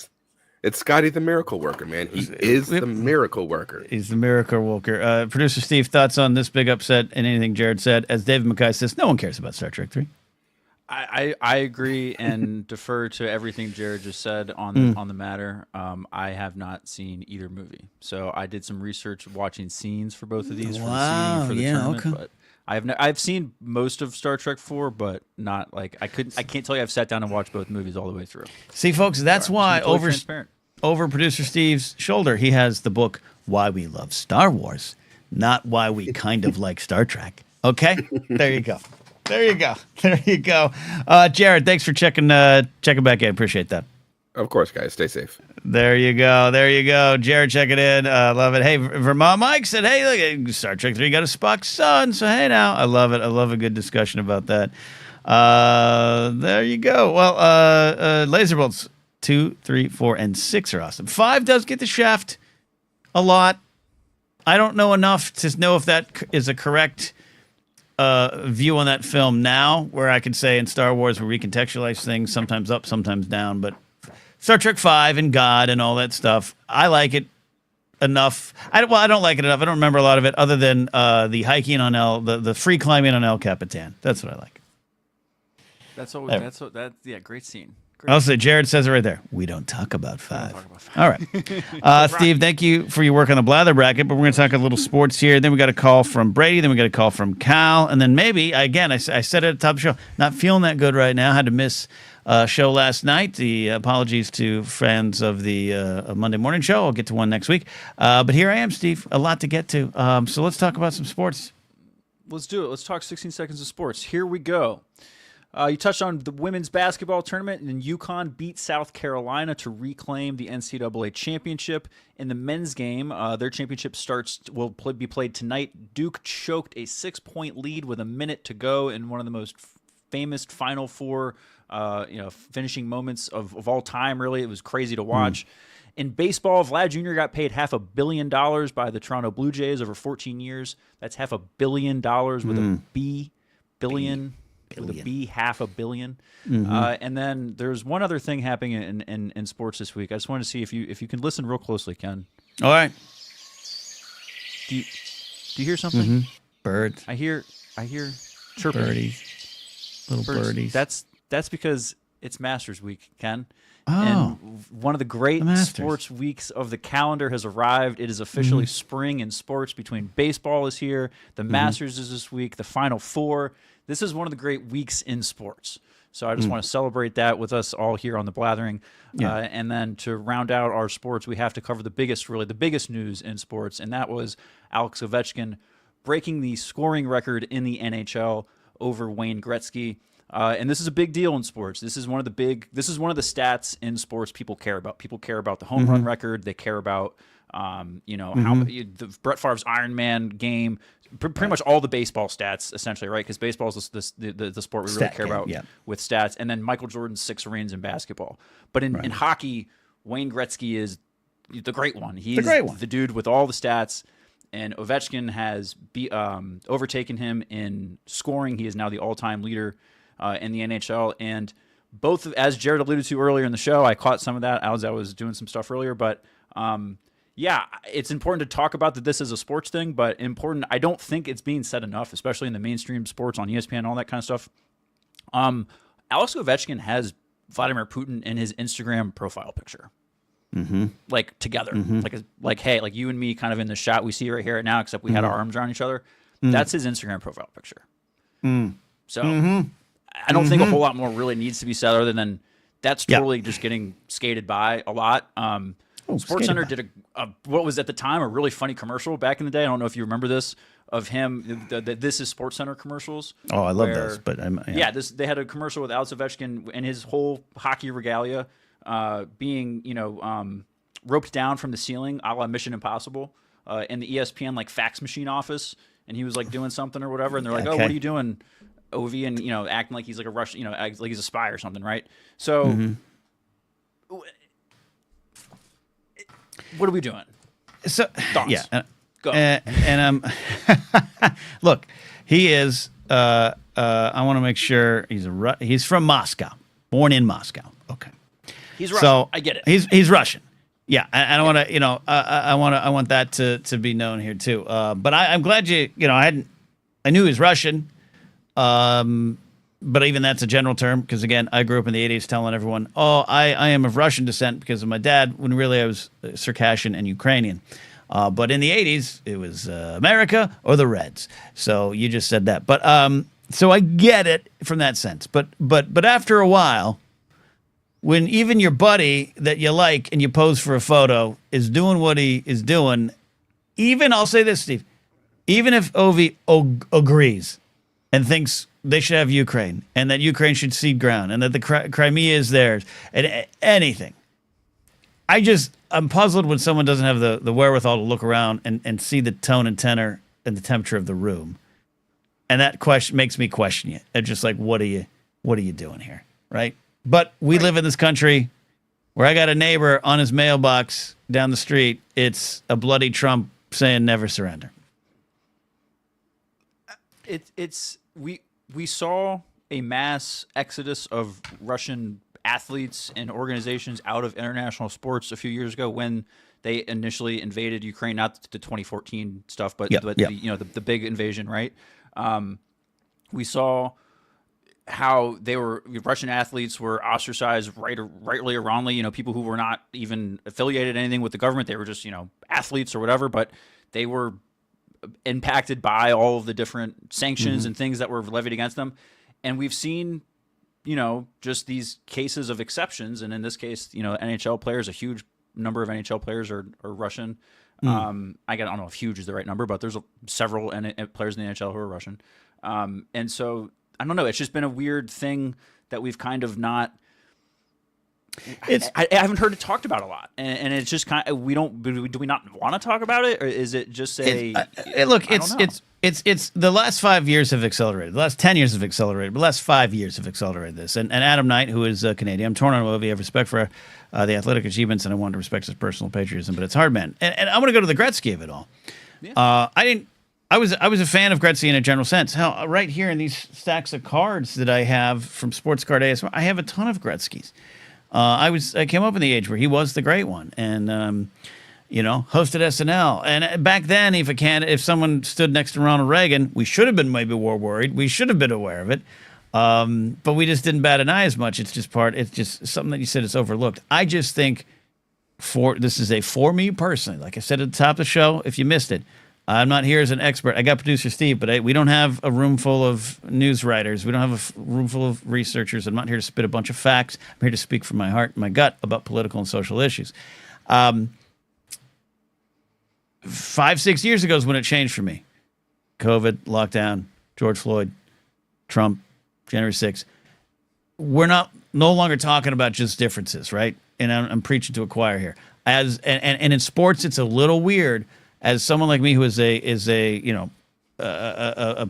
it's Scotty the miracle worker, man. He is the miracle worker. He's the miracle worker. Producer Steve, thoughts on this big upset and anything Jared said? As David McKay says, no one cares about Star Trek 3. I agree and defer to everything Jared just said on the matter. I have not seen either movie, so I did some research watching scenes for both of these for the tournament. I've seen most of Star Trek 4, but not like I can't tell you I've sat down and watched both movies all the way through. See, folks, that's why Totally over producer Steve's shoulder, he has the book Why We Love Star Wars, not Why We Kind of Like Star Trek. Okay? There you go. There you go. There you go. Jared, thanks for checking back in. Appreciate that. Of course, guys. Stay safe. There you go. There you go. Jared, check it in. Love it. Hey, Vermont Mike said, hey, look, Star Trek 3 got a Spock son. So, hey, now. I love it. I love a good discussion about that. There you go. Well, Laserbolts 2, 3, 4, and 6 are awesome. 5 does get the shaft a lot. I don't know enough to know if that is a correct view on that film now, where I could say in Star Wars we recontextualize things, sometimes up, sometimes down, but Star Trek 5 and God and all that stuff, I like it enough. I don't like it enough. I don't remember a lot of it other than the hiking on the free climbing on El Capitan. That's what I like. Great scene. Also, Jared says it right there. We don't talk about 5. All right. Steve, thank you for your work on the Blather bracket, but we're going to talk a little sports here. Then we got a call from Brady. Then we got a call from Cal. And then maybe, again, I said it at the top of the show, not feeling that good right now. Had to miss show last night. The apologies to fans of the Monday morning show. I'll get to one next week. But here I am, Steve. A lot to get to. So let's talk about some sports. Let's do it. Let's talk 16 seconds of sports. Here we go. You touched on the women's basketball tournament, and UConn beat South Carolina to reclaim the NCAA championship. In the men's game, their championship will be played tonight. Duke choked a 6-point lead with a minute to go in one of the most famous Final Four, finishing moments of all time. Really, it was crazy to watch. In baseball, Vlad Jr. got paid $500 million by the Toronto Blue Jays over 14 years. That's $500 million with a B, billion. With a B, $500 million. And then there's one other thing happening in sports this week. I just wanted to see if you can listen real closely, Ken. All right. Do you hear something? Birds. I hear chirping. Birdies. Little birdies. That's because it's Masters Week, Ken. Oh. And one of the great sports weeks of the calendar has arrived. It is officially spring in sports. Between baseball is here, the Masters is this week, the Final Four. This is one of the great weeks in sports. So I just want to celebrate that with us all here on the Blathering. Yeah. And then to round out our sports, we have to cover the biggest news in sports, and that was Alex Ovechkin breaking the scoring record in the NHL over Wayne Gretzky. And this is a big deal in sports. This is one of the stats in sports people care about. People care about the home run record. They care about how the Brett Favre's Iron Man game. Pretty much all the baseball stats, essentially, right? Because baseball is the sport we really care about with stats. And then Michael Jordan's 6 rings in basketball. But in hockey, Wayne Gretzky is the great one. He's the dude with all the stats. And Ovechkin has overtaken him in scoring. He is now the all-time leader in the NHL. And both, as Jared alluded to earlier in the show, I caught some of that as I was doing some stuff earlier. But it's important to talk about that this is a sports thing, but important. I don't think it's being said enough, especially in the mainstream sports on ESPN and all that kind of stuff. Alex Ovechkin has Vladimir Putin in his Instagram profile picture. Like together, like you and me kind of in the shot we see right here right now, except we had our arms around each other. That's his Instagram profile picture. So I don't think a whole lot more really needs to be said other than that's totally just getting skated by a lot. SportsCenter did what was at the time a really funny commercial back in the day. I don't know if you remember this of him. This is SportsCenter commercials. Oh, I love those. But they had a commercial with Alex Ovechkin and his whole hockey regalia being roped down from the ceiling, a la Mission Impossible, in the ESPN like fax machine office, and he was like doing something or whatever, and they're like, "Oh, what are you doing, Ov?" And acting like he's like a Russian, like he's a spy or something, right? So. What are we doing? So thoughts? Go. And look, he is. I want to make sure he's from Moscow, born in Moscow. Okay, he's Russian. So I get it. He's Russian. Yeah, I don't want to. I want that to be known here too. But I'm glad I knew he was Russian. But even that's a general term because, again, I grew up in the 80s telling everyone, I am of Russian descent because of my dad, when really I was Circassian and Ukrainian. But in the 80s, it was America or the Reds. So you just said that. But so I get it from that sense. But after a while, when even your buddy that you like and you pose for a photo is doing what he is doing, even, I'll say this, Steve, even if Ovi agrees and thinks they should have Ukraine and that Ukraine should cede ground and that the Crimea is theirs and anything, I'm puzzled when someone doesn't have the wherewithal to look around and see the tone and tenor and the temperature of the room. And that question makes me question you. It's just like, what are you doing here? Right. But we live in this country where I got a neighbor on his mailbox down the street. It's a bloody Trump saying never surrender. We saw a mass exodus of Russian athletes and organizations out of international sports a few years ago when they initially invaded Ukraine, not the 2014 stuff, but the big invasion, right? We saw how Russian athletes were ostracized rightly or wrongly, people who were not even affiliated anything with the government. They were just, athletes or whatever, but they were impacted by all of the different sanctions and things that were levied against them. And we've seen, just these cases of exceptions. And in this case, NHL players, a huge number of NHL players are Russian. I don't know if huge is the right number, but there's several players in the NHL who are Russian. And so I don't know. It's just been a weird thing that we've kind of not. I haven't heard it talked about a lot, and it's just kind of do we not want to talk about it, or is it just it's the last 5 years have accelerated. The last 10 years have accelerated, but the last 5 years have accelerated this. And Adam Knight, who is Canadian, I'm torn on whether you have respect for the athletic achievements, and I want to respect his personal patriotism, but it's hard, man. And I want to go to the Gretzky of it all. Yeah. I was a fan of Gretzky in a general sense. Hell, right here in these stacks of cards that I have from Sports Card ASMR, I have a ton of Gretzkys. I came up in the age where he was the great one, and hosted SNL. And back then, if someone stood next to Ronald Reagan, we should have been maybe more worried. We should have been aware of it, but we just didn't bat an eye as much. It's just something that you said is overlooked. I just think for me personally, like I said at the top of the show, if you missed it. I'm not here as an expert. I got producer Steve, but we don't have a room full of news writers. We don't have a room full of researchers. I'm not here to spit a bunch of facts. I'm here to speak from my heart and my gut about political and social issues. 5-6 years ago is when it changed for me. COVID, lockdown, George Floyd, Trump, January 6th. We're no longer talking about just differences, right? And I'm preaching to a choir here. And in sports, it's a little weird. As someone like me who is a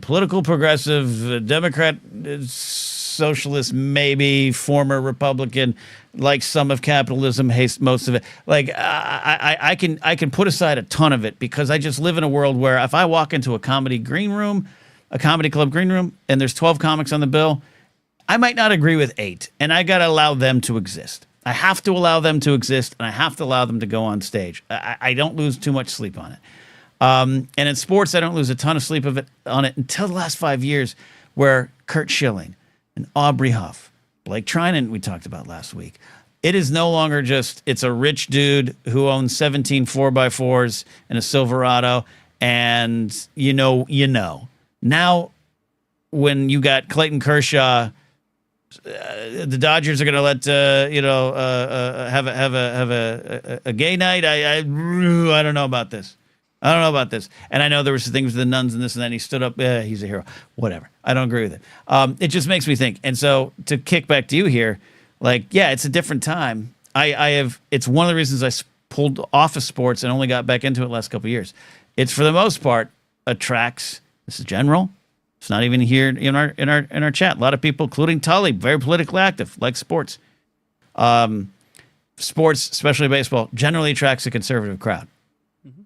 political progressive, Democrat, socialist, maybe former Republican, like some of capitalism, hates most of it. Like I can put aside a ton of it because I just live in a world where if I walk into a comedy club green room, and there's 12 comics on the bill, I might not agree with 8, and I got to allow them to exist. I have to allow them to exist, and I have to allow them to go on stage. I don't lose too much sleep on it. And in sports, I don't lose a ton of sleep on it until the last 5 years, where Kurt Schilling and Aubrey Huff, Blake Trinan, we talked about last week. It is no longer just, it's a rich dude who owns 17 4x4s and a Silverado, and you know. Now, when you got Clayton Kershaw, the Dodgers are going to let have a gay night. I don't know about this. And I know there was things with the nuns and this and that. And he stood up. He's a hero. Whatever. I don't agree with it. It just makes me think. And so to kick back to you here, it's a different time. It's one of the reasons I pulled off of sports and only got back into it last couple of years. It's for the most part attracts. This is general. It's not even here in our chat. A lot of people, including Tully, very politically active, like sports. Sports, especially baseball, generally attracts a conservative crowd. Mm-hmm.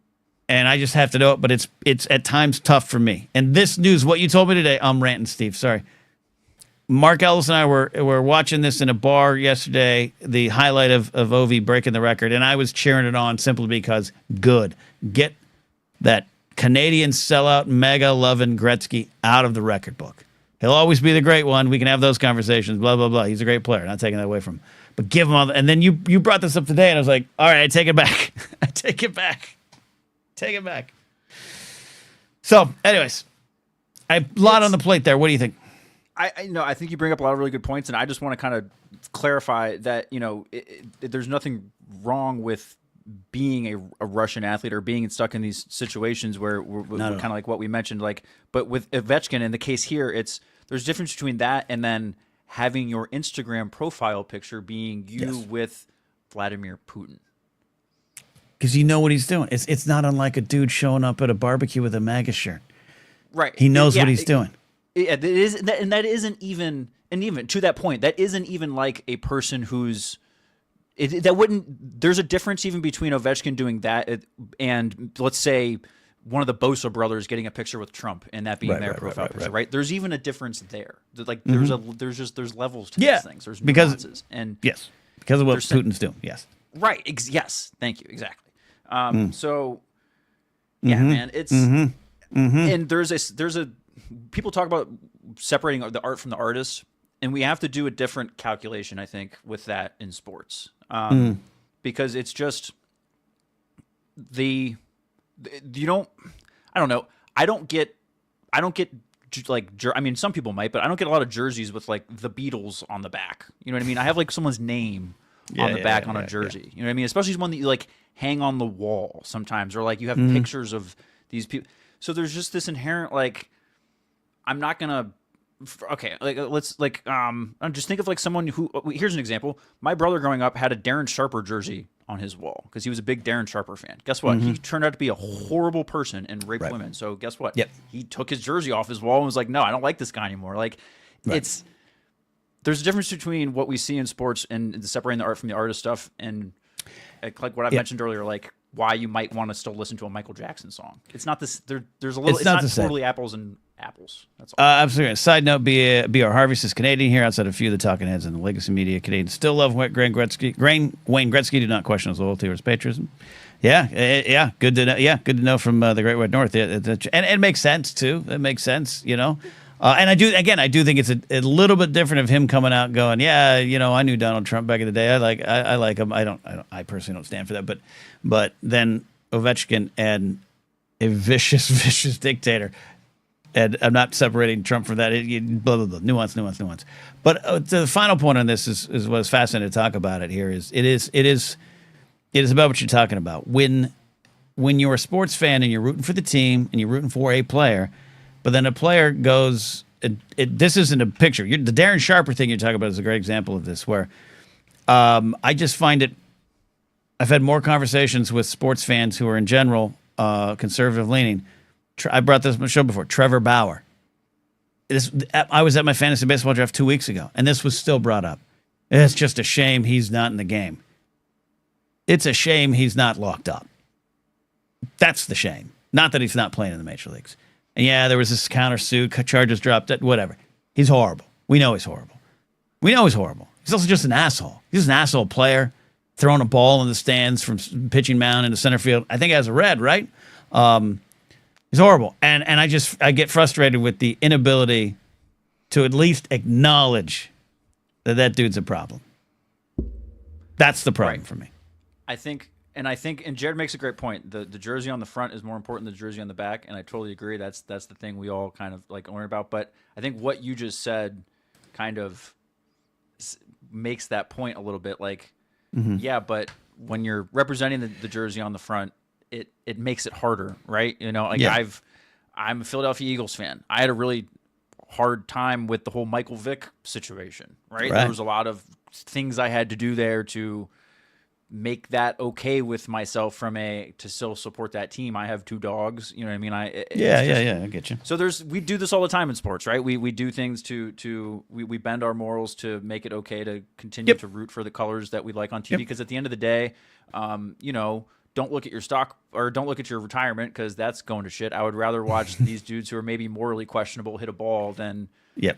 And I just have to know it, but it's at times tough for me. And this news, what you told me today, I'm ranting, Steve. Sorry. Mark Ellis and I were watching this in a bar yesterday, the highlight of Ovi breaking the record, and I was cheering it on simply because good. Get that Canadian sellout, mega loving Gretzky out of the record book. He'll always be the great one. We can have those conversations, blah, blah, blah. He's a great player. Not taking that away from him. But give him all. And then you brought this up today, and I was like, all right, I take it back. I take it back. Take it back. So, anyways, a lot on the plate there. What do you think? I think you bring up a lot of really good points, and I just want to kind of clarify that, there's nothing wrong with being a Russian athlete or being stuck in these situations where we're kind of like what we mentioned, but with Ovechkin in the case here, there's a difference between that and then having your Instagram profile picture being you with Vladimir Putin. Because you know what he's doing. It's not unlike a dude showing up at a barbecue with a MAGA shirt. Right. He knows what he's doing. It is, and that isn't even, and even to that point, that isn't even like a person who's, there's a difference even between Ovechkin doing that and let's say one of the Bosa brothers getting a picture with Trump and that being their profile picture, right? There's even a difference there. Like there's levels to these things. There's nuances. Because of what Putin's doing. Yes. Right. Yes. Thank you. Exactly. So man, it's, and there's a, people talk about separating the art from the artist, and we have to do a different calculation, I think, with that in sports, because it's just I don't know. I don't get like, I mean, some people might, but I don't get a lot of jerseys with like the Beatles on the back. You know what I mean? I have like someone's name on the back on a jersey. You know what I mean? Especially one that you like hang on the wall sometimes, or like you have pictures of these people. So there's just this inherent like, I'm not gonna. Okay, let's just think of like someone who. Here's an example. My brother growing up had a Darren Sharper jersey on his wall because he was a big Darren Sharper fan. Guess what? He turned out to be a horrible person and raped women. So guess what? He took his jersey off his wall and was like, "No, I don't like this guy anymore." Like, there's a difference between what we see in sports and separating the art from the artist stuff, and like what I mentioned earlier, like why you might want to still listen to a Michael Jackson song. It's not this. There's a little. It's not totally apples and apples. That's all. Absolutely. Side note: B.R. Harvey says Canadian here. Outside of a few of the talking heads and the legacy media, Canadians still love Wayne Gretzky. Wayne Gretzky do not question his loyalty or his patriotism. Yeah. Good to know. Yeah, good to know from the Great White North. And it makes sense too. It makes sense. And I do think it's a little bit different of him coming out and going, I knew Donald Trump back in the day. I like him. I personally don't stand for that. But then Ovechkin and a vicious dictator. And I'm not separating Trump from that. Blah, blah, blah. Nuance. But the final point on this is what's fascinating to talk about it here is it is about what you're talking about. When you're a sports fan and you're rooting for the team and you're rooting for a player, but then a player goes, this isn't a picture. The Darren Sharper thing you're talking about is a great example of this, where I just find it, I've had more conversations with sports fans who are in general conservative leaning. I brought this on the show before, Trevor Bauer. I was at my fantasy baseball draft 2 weeks ago, and this was still brought up. It's just a shame he's not in the game. It's a shame he's not locked up. That's the shame. Not that he's not playing in the major leagues. And there was this countersuit, charges dropped, whatever. He's horrible. We know he's horrible. He's also just an asshole. He's an asshole player, throwing a ball in the stands from pitching mound into center field. I think he has a red, right? He's horrible. And I get frustrated with the inability to at least acknowledge that dude's a problem. That's the problem for me. I think, and Jared makes a great point. The jersey on the front is more important than the jersey on the back, and I totally agree. That's the thing we all kind of like learn about. But I think what you just said kind of makes that point a little bit. Like, but when you're representing the jersey on the front, it makes it harder, right? I'm a Philadelphia Eagles fan. I had a really hard time with the whole Michael Vick situation, right? There was a lot of things I had to do there to make that okay with myself to still support that team. I have 2 dogs, you know what I mean? I get you. So we do this all the time in sports, right? We do things we bend our morals to make it okay to continue to root for the colors that we like on TV. Because at the end of the day, don't look at your stock or don't look at your retirement because that's going to shit. I would rather watch these dudes who are maybe morally questionable hit a ball than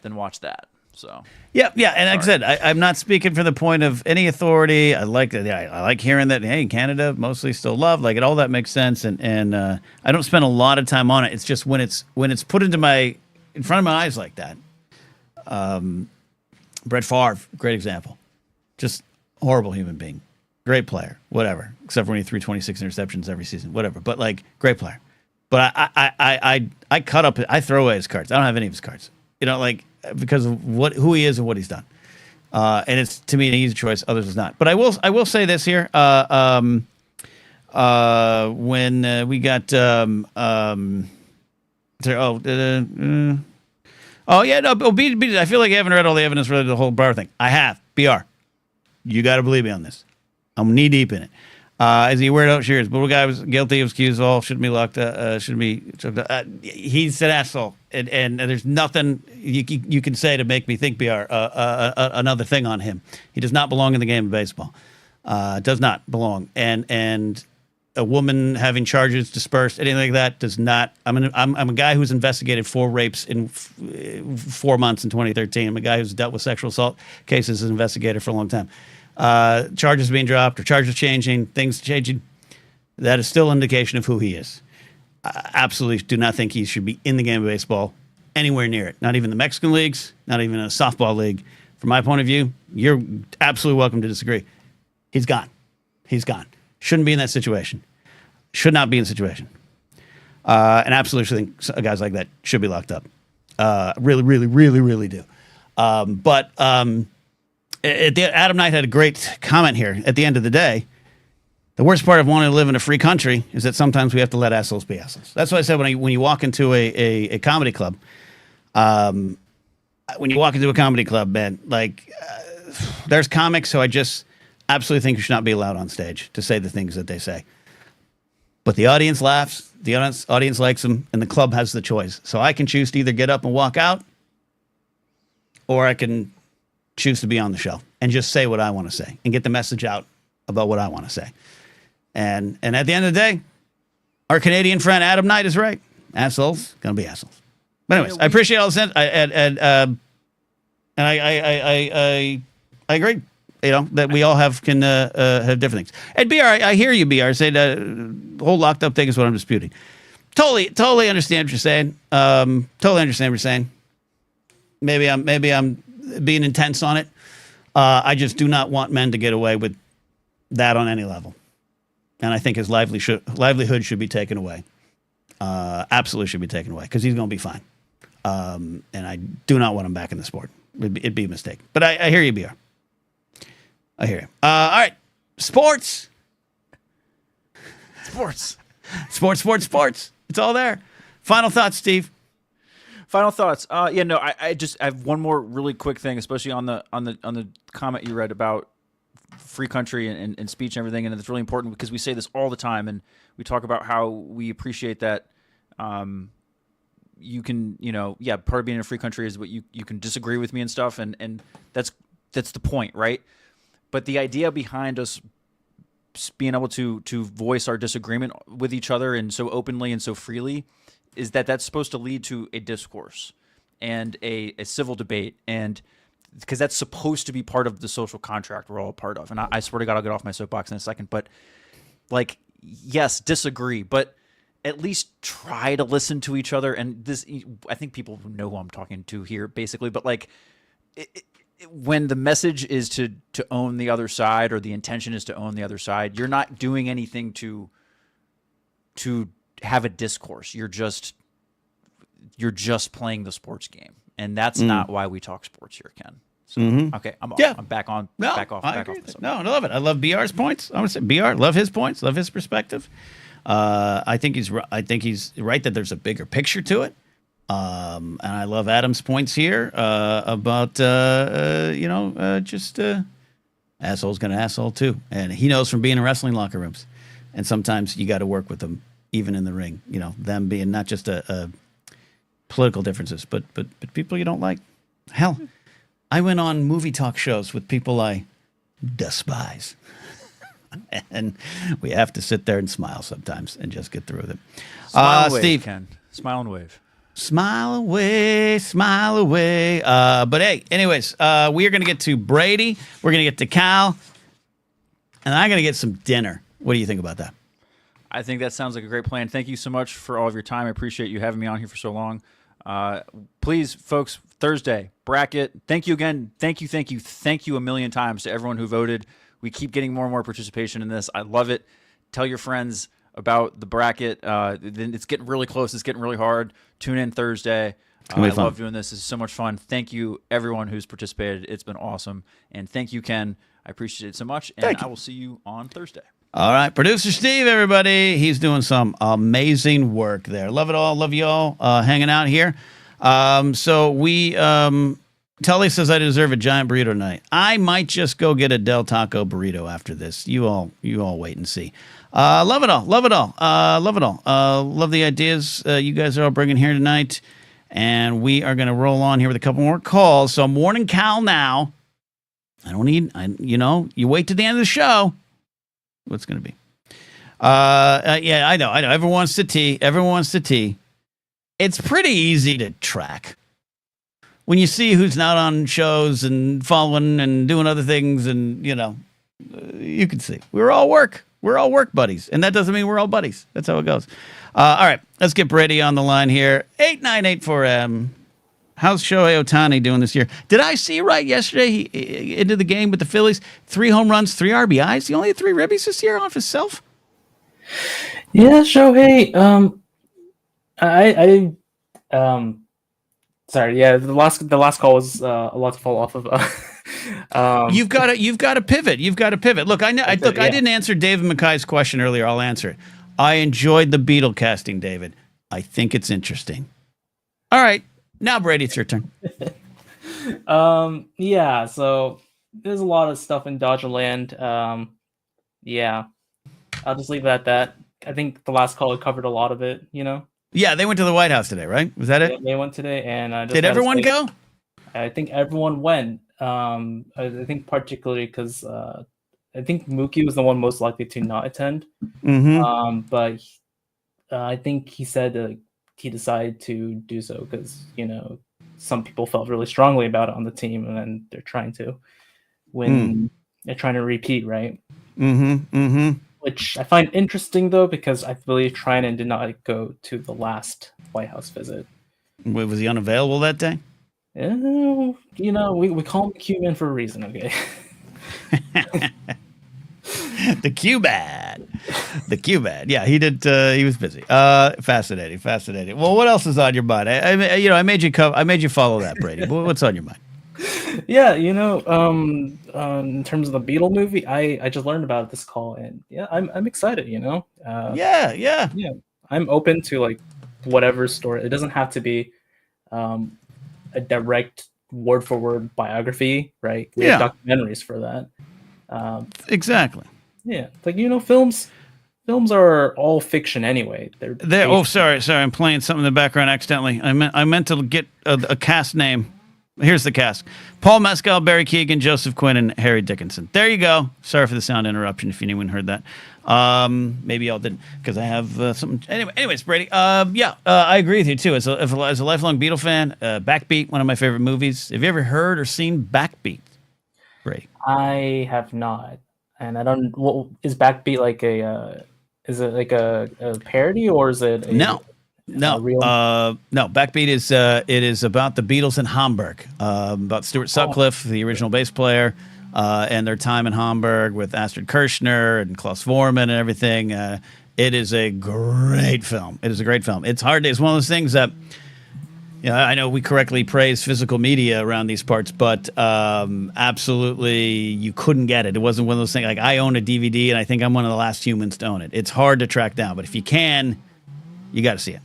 watch that. So and like I said, I'm not speaking from the point of any authority. I like hearing that. Hey, Canada mostly still love, like it. All that makes sense, and I don't spend a lot of time on it. It's just when it's put in front of my eyes like that. Brett Favre, great example. Just horrible human being. great player, whatever. Except for when he threw 26 interceptions every season, whatever. But like, great player. But I cut up. I throw away his cards. I don't have any of his cards. Like because of who he is and what he's done. And it's to me an easy choice. Others is not. But I will say this here. When we got I feel like you haven't read all the evidence related to the whole Brower thing. I have. BR. You got to believe me on this. I'm knee deep in it. Is he a weirdo? Sure is. But the guy was guilty of excused all. Shouldn't be locked up. Shouldn't be. He's an asshole. And there's nothing you can say to make me think BR another thing on him. He does not belong in the game of baseball. Does not belong. And a woman having charges dispersed, anything like that, does not. I'm a guy who's investigated 4 rapes in 4 months in 2013. I'm a guy who's dealt with sexual assault cases as an investigator for a long time. Charges being dropped or charges changing, things changing. That is still an indication of who he is. I absolutely do not think he should be in the game of baseball anywhere near it. Not even the Mexican leagues, not even a softball league. From my point of view, you're absolutely welcome to disagree. He's gone. He's gone. Shouldn't be in that situation. Should not be in the situation. And absolutely think guys like that should be locked up. Really, really, really, really do. But Adam Knight had a great comment here. At the end of the day, the worst part of wanting to live in a free country is that sometimes we have to let assholes be assholes. That's what I said when you walk into a comedy club. When you walk into a comedy club, man, like there's comics who I just absolutely think you should not be allowed on stage to say the things that they say. But the audience laughs, the audience likes them, and the club has the choice. So I can choose to either get up and walk out, or I can choose to be on the show and just say what I want to say and get the message out about what I want to say. And at the end of the day, our Canadian friend Adam Knight is right. Assholes gonna be assholes. But anyways, I appreciate all the sense, and I agree. That we all can have different things. And BR, I hear you, BR. Say the whole locked up thing is what I'm disputing. Totally understand what you're saying. Totally understand what you're saying. Maybe I'm being intense on it. I just do not want men to get away with that on any level. And I think his livelihood should be taken away. Absolutely should be taken away because he's going to be fine. And I do not want him back in the sport. It'd be a mistake. But I hear you, BR. I hear you. All right. Sports. Sports. It's all there. Final thoughts, Steve. Final thoughts. I have one more really quick thing, especially on the comment you read about free country and speech and everything, and it's really important because we say this all the time, and we talk about how we appreciate that. You can, part of being in a free country is what you can disagree with me and stuff, and that's the point, right? But the idea behind us being able to voice our disagreement with each other and so openly and so freely is that that's supposed to lead to a discourse and a civil debate, and because that's supposed to be part of the social contract we're all a part of. And I swear to God, I'll get off my soapbox in a second, but like, yes, disagree, but at least try to listen to each other. And this, I think people know who I'm talking to here, basically, but like, when the message is to own the other side, or the intention is to own the other side, you're not doing anything to have a discourse. You're just playing the sports game, and that's not why we talk sports here, Ken. So, okay, I'm back on. No, back off. No, I love it. I love BR's points. I want to say BR. Love his points. Love his perspective. I think he's right that there's a bigger picture to it. And I love Adam's points here about asshole's gonna asshole too, and he knows from being in wrestling locker rooms, and sometimes you got to work with them even in the ring. Them being not just a political differences, but people you don't like. Hell, I went on movie talk shows with people I despise. And we have to sit there and smile sometimes and just get through with it. Smile and wave, Steve. Ken. Smile and wave. Smile away, smile away. But hey, anyways, we are going to get to Brady. We're going to get to Cal. And I'm going to get some dinner. What do you think about that? I think that sounds like a great plan. Thank you so much for all of your time. I appreciate you having me on here for so long. Please, folks, Thursday, bracket. Thank you again. Thank you a million times to everyone who voted. We keep getting more and more participation in this. I love it. Tell your friends about the bracket. It's getting really close. It's getting really hard. Tune in Thursday. I love doing this. This is so much fun. Thank you, everyone who's participated. It's been awesome. And thank you, Ken. I appreciate it so much. And I will see you on Thursday. All right. Producer Steve, everybody. He's doing some amazing work there. Love it all. Love you all hanging out here. So we... Tully says I deserve a giant burrito tonight. I might just go get a Del Taco burrito after this. You all wait and see. Love it all. Love it all. Love it all. Love the ideas you guys are all bringing here tonight. And we are going to roll on here with a couple more calls. So I'm warning Cal now. You wait to the end of the show. What's going to be? Yeah, I know. Everyone wants to tea. It's pretty easy to track. When you see who's not on shows and following and doing other things, and you can see we're all work buddies, and that doesn't mean we're all buddies. That's how it goes. All right, let's get Brady on the line here. 898-4M. How's Shohei Ohtani doing this year? Did I see right yesterday? He into the game with the Phillies, 3 home runs, 3 RBIs. He only had 3 ribbies this year off himself. Yeah, Shohei. Sorry, yeah, the last call was a lot to fall off of. You've got to pivot. Look, I didn't answer David McKay's question earlier. I'll answer it. I enjoyed the Beatle casting, David. I think it's interesting. All right, now Brady, it's your turn. Yeah. So there's a lot of stuff in Dodger Land. Yeah, I'll just leave it at that. I think the last call covered a lot of it. Yeah, they went to the White House today, right? Was that it? Yeah, they went today, and did everyone go? I think everyone went. I think particularly because I think Mookie was the one most likely to not attend. Mm-hmm. But I think he said he decided to do so because some people felt really strongly about it on the team, and then they're trying to win. They're trying to repeat, right? Mm-hmm. Mm-hmm. Which I find interesting, though, because I believe Trinan did not go to the last White House visit. Was he unavailable that day? We call him Cuban for a reason, okay? The Q-Bad. Yeah, he did. He was busy. Fascinating. Well, what else is on your mind? I made you follow that, Brady. What's on your mind? Yeah, in terms of the Beatle movie, I just learned about this call, and yeah, I'm excited. Yeah. I'm open to whatever story. It doesn't have to be a direct word for word biography, right? We have documentaries for that. Exactly. Yeah, films are all fiction anyway. They're oh, sorry, I'm playing something in the background accidentally. I meant to get a cast name. Here's the cast: Paul Mescal, Barry Keoghan, Joseph Quinn, and Harry Dickinson. There you go. Sorry for the sound interruption if anyone heard that. Maybe y'all didn't, because I have something. Anyways, Brady. I agree with you too. As a lifelong Beatle fan, Backbeat, one of my favorite movies. Have you ever heard or seen Backbeat, Brady? I have not, and I don't. What is Backbeat like? Is it like a parody, or is it? No. Backbeat is it is about the Beatles in Hamburg, about Stuart Sutcliffe, the original bass player, and their time in Hamburg with Astrid Kirchner and Klaus Vormann and everything. It is a great film. It's hard. It's one of those things that, I know we correctly praise physical media around these parts, but absolutely you couldn't get it. It wasn't one of those things. Like, I own a DVD, and I think I'm one of the last humans to own it. It's hard to track down, but if you can, you got to see it.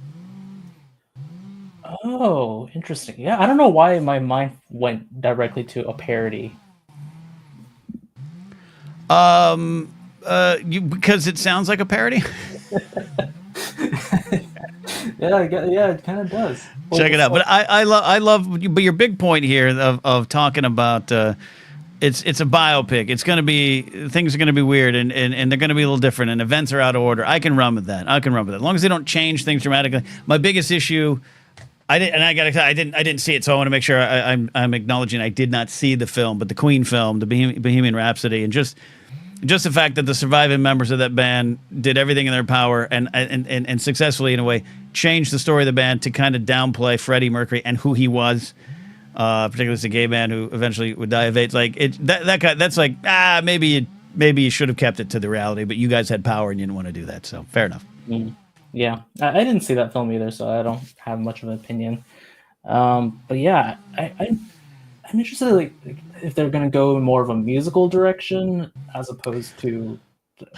Oh, interesting. Yeah, I don't know why my mind went directly to a parody. Because it sounds like a parody. Yeah, it kind of does. Check it out. But I love. But your big point here of talking about it's a biopic. It's going to be, things are going to be weird, and they're going to be a little different, and events are out of order. I can run with that. As long as they don't change things dramatically. My biggest issue. I didn't see it, so I want to make sure I'm acknowledging I did not see the film, but the Queen film, the Bohemian Rhapsody, and just the fact that the surviving members of that band did everything in their power and successfully, in a way, changed the story of the band to kind of downplay Freddie Mercury and who he was, particularly as a gay man who eventually would die of AIDS. Like, that guy, that's like, maybe maybe you should have kept it to the reality, but you guys had power and you didn't want to do that. So fair enough. Yeah, I didn't see that film either, so I don't have much of an opinion. But yeah, I'm interested, like if they're gonna go in more of a musical direction as opposed to.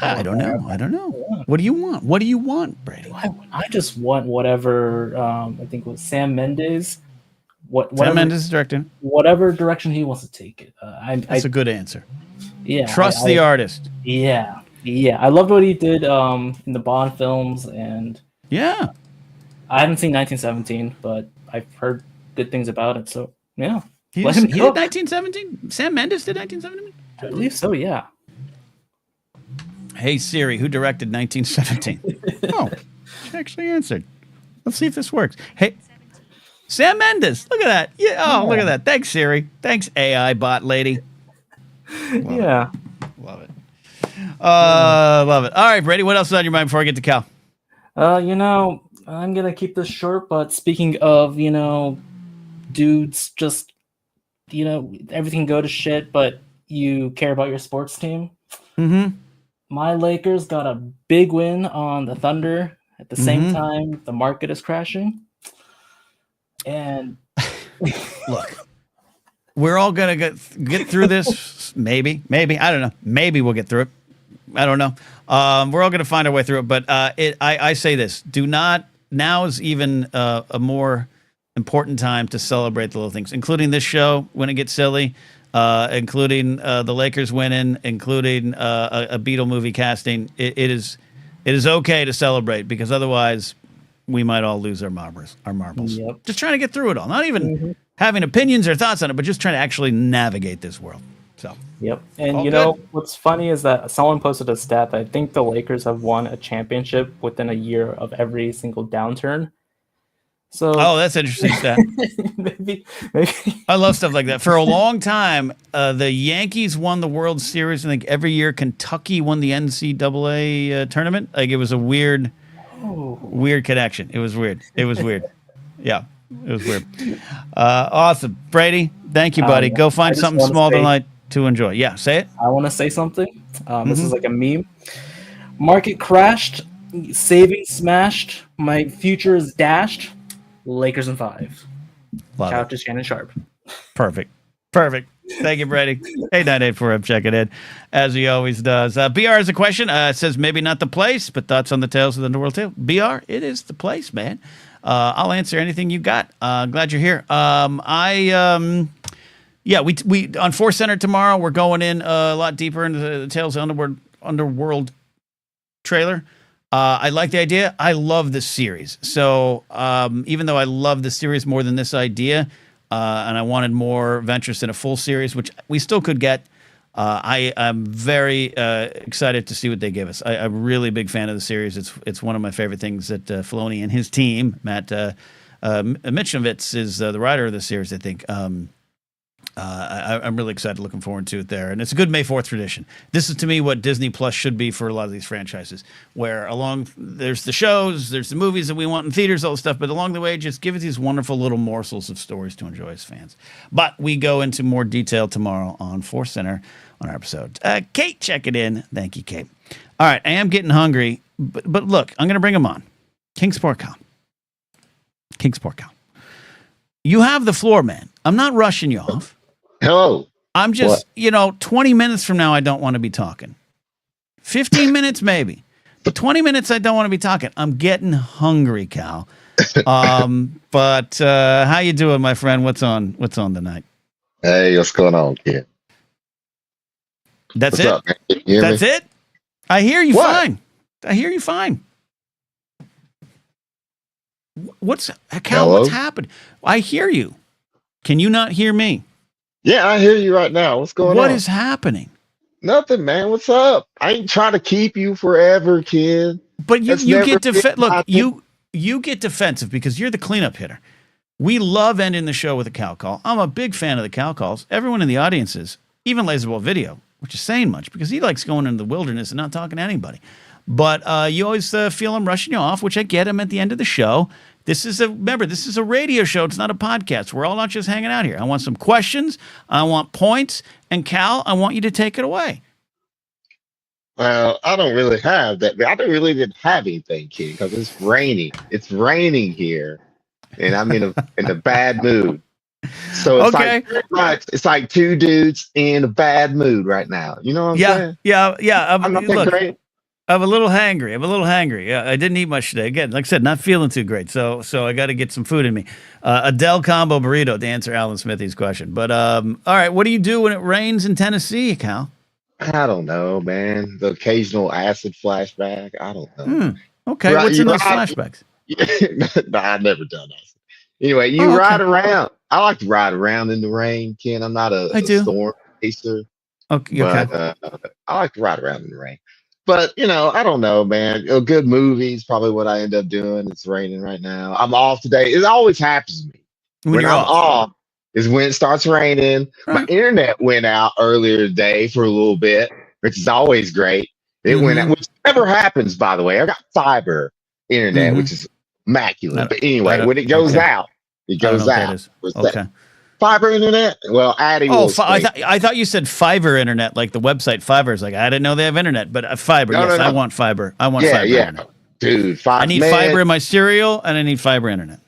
I don't know. Yeah. What do you want? What do you want, Brady? I just want whatever. I think it was Sam Mendes. Sam Mendes is directing. Whatever direction he wants to take it. That's a good answer. Yeah. Trust the artist. Yeah. I loved what he did in the Bond films, and yeah, I haven't seen 1917, but I've heard good things about it. So yeah, he did 1917. Sam Mendes did 1917. I believe so. Yeah. Hey Siri, who directed 1917? Oh, she actually answered. Let's see if this works. Hey, Sam Mendes. Look at that. Yeah. Oh, look at that. Thanks, Siri. Thanks, AI bot lady. Love it. Love it. All right, Brady. What else is on your mind before I get to Cal? I'm gonna keep this short. But speaking of, dudes, just everything go to shit, but you care about your sports team. Mm-hmm. My Lakers got a big win on the Thunder. At the same time, the market is crashing. And look, we're all gonna get through this. Maybe. I don't know. Maybe we'll get through it. I don't know. We're all gonna find our way through it. But I say this: do not. Now is even a more important time to celebrate the little things, including this show when it gets silly. Including the Lakers winning, including a Beatle movie casting. It is okay to celebrate, because otherwise we might all lose our marbles. Yep. Just trying to get through it all. Not even having opinions or thoughts on it, but just trying to actually navigate this world. So. Yep. And what's funny is that someone posted a stat that I think the Lakers have won a championship within a year of every single downturn. So, that's interesting stat. maybe. I love stuff like that. For a long time, the Yankees won the World Series. I think every year Kentucky won the NCAA tournament. Like, it was a weird connection. It was weird. Yeah, it was weird. Awesome, Brady. Thank you, buddy. Go find something small tonight to enjoy. Yeah, say it. I want to say something. This is like a meme. Market crashed. Savings smashed. My future is dashed. Lakers in 5. Shout out to Shannon Sharp. Perfect. Thank you, Brady. 8984M checking in, as he always does. BR has a question. It says, maybe not the place, but thoughts on the Tales of the Underworld tale. BR, it is the place, man. I'll answer anything you got. Glad you're here. We on Force Center tomorrow, we're going in a lot deeper into the Tales of the Underworld trailer. I like the idea. I love this series. So even though I love the series more than this idea, and I wanted more Ventress in a full series, which we still could get, I'm very excited to see what they give us. I'm a really big fan of the series. It's one of my favorite things that Filoni and his team, Matt Michnovitz is the writer of the series, I think. I'm really excited, looking forward to it there. And it's a good May 4th tradition. This is, to me, what Disney Plus should be for a lot of these franchises, where there's the shows, there's the movies that we want in theaters, all the stuff, but along the way, just give it these wonderful little morsels of stories to enjoy as fans. But we go into more detail tomorrow on Force Center on our episode. Kate, check it in. Thank you, Kate. All right, I am getting hungry, but look, I'm going to bring him on. Kingsport Cal. You have the floor, man. I'm not rushing you off. Hello. I'm just, 20 minutes from now, I don't want to be talking. 15 minutes, maybe. But 20 minutes, I don't want to be talking. I'm getting hungry, Cal. But how you doing, my friend? What's on tonight? Hey, what's going on, kid? That's what's it? Up, man? Can you hear That's me? it? I hear you What? fine. I hear you fine. Cal, Hello? what's happened? I hear you. Can you not hear me? Yeah, I hear you right now. What's going on? What is happening? Nothing, man. What's up? I ain't trying to keep you forever, kid. But you That's get never been my thing. you get defensive because you're the cleanup hitter. We love ending the show with a cow call. I'm a big fan of the cow calls. Everyone in the audience is, even Laserball Video, which is saying much because he likes going into the wilderness and not talking to anybody. But you always feel him rushing you off, which I get him at the end of the show. This is a radio show. It's not a podcast. We're all not just hanging out here. I want some questions. I want points. And Cal, I want you to take it away. Well, I don't really have that. I don't really didn't have anything, kid, because it's raining. It's raining here, and I'm in a bad mood. So it's Okay. like it's like two dudes in a bad mood right now. You know what I'm saying? Yeah. I'm not that Look, great. I'm a little hangry. Yeah, I didn't eat much today. Again, like I said, not feeling too great. So I got to get some food in me. A Del Combo burrito to answer Alan Smithy's question. But all right, what do you do when it rains in Tennessee, Cal? I don't know, man. The occasional acid flashback. I don't know. Okay, what's in those flashbacks? No, I've never done that. Anyway, ride around. I like to ride around in the rain, Ken. I'm not a storm chaser. Okay. But I like to ride around in the rain. But I don't know, man. A good movie is probably what I end up doing. It's raining right now. I'm off today. It always happens to me. When you're I'm off off is when it starts raining. My internet went out earlier today for a little bit, which is always great. It went out, which never happens, by the way. I got fiber internet, which is immaculate. But anyway, when it goes out, it goes out. Okay. Fiber internet? Well, Addy will I thought you said Fiverr internet, like the website Fiverr. Is like, I didn't know they have internet, but fiber. No, yes, no. I want fiber. I want fiber internet. Dude, I need fiber in my cereal, and I need fiber internet.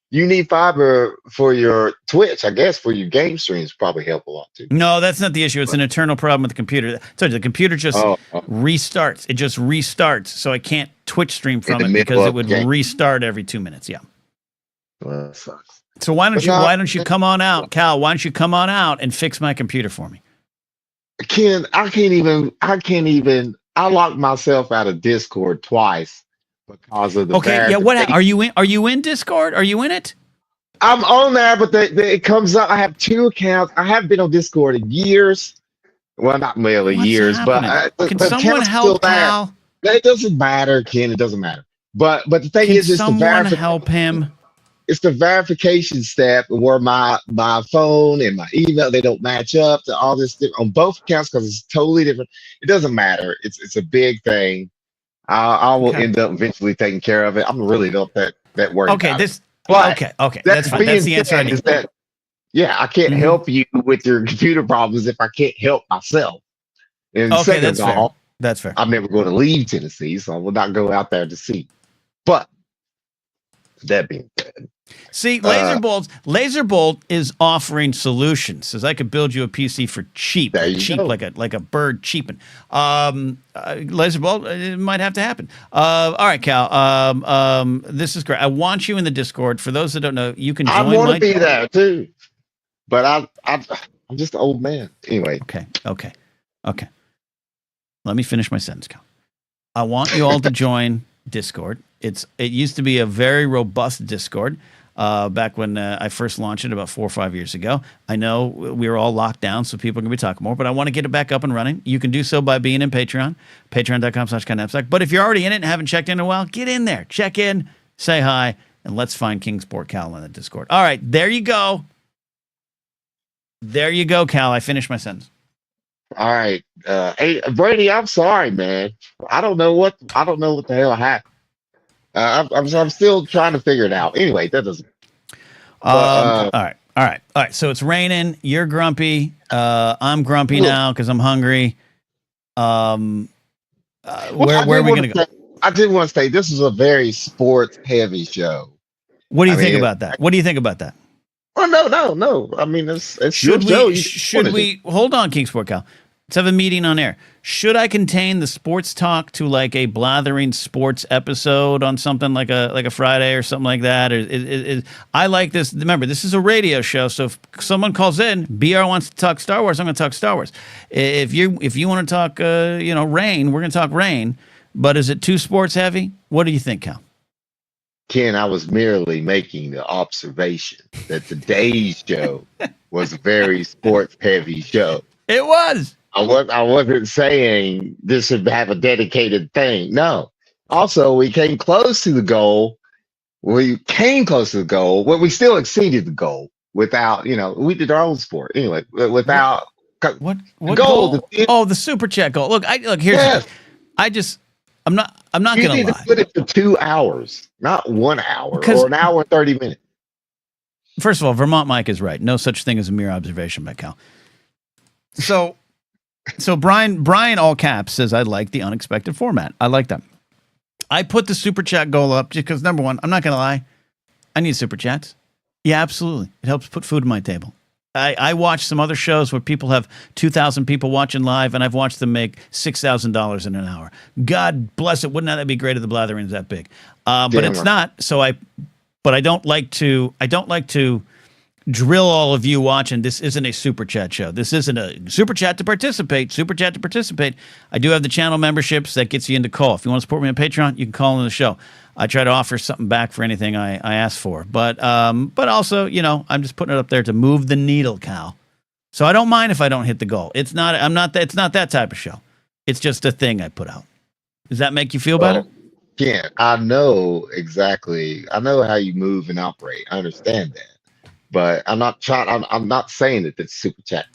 You need fiber for your Twitch, I guess, for your game streams. Probably help a lot too. No, that's not the issue. It's an internal problem with the computer. So the computer just restarts. It just restarts, so I can't Twitch stream from it because it would restart every 2 minutes. Yeah. Well, that sucks. So why don't you come on out, Cal? Why don't you come on out and fix my computer for me? Ken, I can't even. I locked myself out of Discord twice because of the. Okay, yeah. What are you in? Are you in Discord? Are you in it? I'm on there, but it comes up. I have 2 accounts. I haven't been on Discord in years. Well, not really years, happening? But can someone help Cal? It doesn't matter, Ken. It doesn't matter. But the thing is, it's someone help him. It's the verification step where my phone and my email, they don't match up to all this on both accounts because it's totally different. It doesn't matter. It's a big thing. I will end up eventually taking care of it. I'm really not that worried. Okay, about it. Okay. That's fine. That's the answer I need. I can't help you with your computer problems if I can't help myself. And okay, that's fair. That's fair. I'm never going to leave Tennessee, so I will not go out there to see. But that being said. See, Laserbolt is offering solutions. Says I could build you a PC for cheap, like a bird cheaping. Laserbolt, it might have to happen. All right, Cal. This is great. I want you in the Discord. For those that don't know, you can join. I want to be there too, but I'm just an old man. Anyway. Okay. Let me finish my sentence, Cal. I want you all to join Discord. It used to be a very robust Discord. Back when I first launched it about 4 or 5 years ago. I know we were all locked down, so people are going to be talking more, but I want to get it back up and running. You can do so by being in Patreon, patreon.com/KindKnapsack. But if you're already in it and haven't checked in a while, get in there, check in, say hi, and let's find Kingsport Cal in the Discord. All right, there you go. There you go, Cal. I finished my sentence. All right. Hey, Brady, I'm sorry, man. I don't know what the hell happened. I'm still trying to figure it out. Anyway, that doesn't. All right. So it's raining. You're grumpy. I'm grumpy now because I'm hungry. Where are we going to go? I did want to say this is a very sports-heavy show. What do you think about that? What do you think about that? Oh no. I mean, it's should we hold on, Kingsport Cal? Let's have a meeting on air. Should I contain the sports talk to like a Blathering sports episode on something like a Friday or something like that? Or I like this. Remember, this is a radio show, so if someone calls in, BR wants to talk Star Wars, I'm going to talk Star Wars. If you want to talk, rain, we're going to talk rain. But is it too sports heavy? What do you think, Cal? Ken, I was merely making the observation that today's show was a very sports heavy show. It was. I wasn't saying this should have a dedicated thing. No. Also, we came close to the goal. Well, we still exceeded the goal without, we did our own sport. Anyway, without what goal? The super chat goal. Look, here's I'm not going to lie. Put it to 2 hours, not 1 hour or an hour and 30 minutes. First of all, Vermont Mike is right. No such thing as a mere observation by Cal. So So Brian, all caps, says, I like the unexpected format. I like that. I put the super chat goal up because, number one, I'm not going to lie, I need super chats. Yeah, absolutely. It helps put food on my table. I watch some other shows where people have 2,000 people watching live, and I've watched them make $6,000 in an hour. God bless it. Wouldn't that be great if the Blathering's that big? But it's not. So I don't like to drill all of you watching. This isn't a super chat show. This isn't a super chat to participate. Super chat to participate. I do have the channel memberships that gets you into call. If you want to support me on Patreon, you can call in the show. I try to offer something back for anything I ask for. But also, I'm just putting it up there to move the needle, Cal. So I don't mind if I don't hit the goal. It's not that type of show. It's just a thing I put out. Does that make you feel better? Yeah, I know exactly. I know how you move and operate. I understand that. But I'm not saying that it's super chat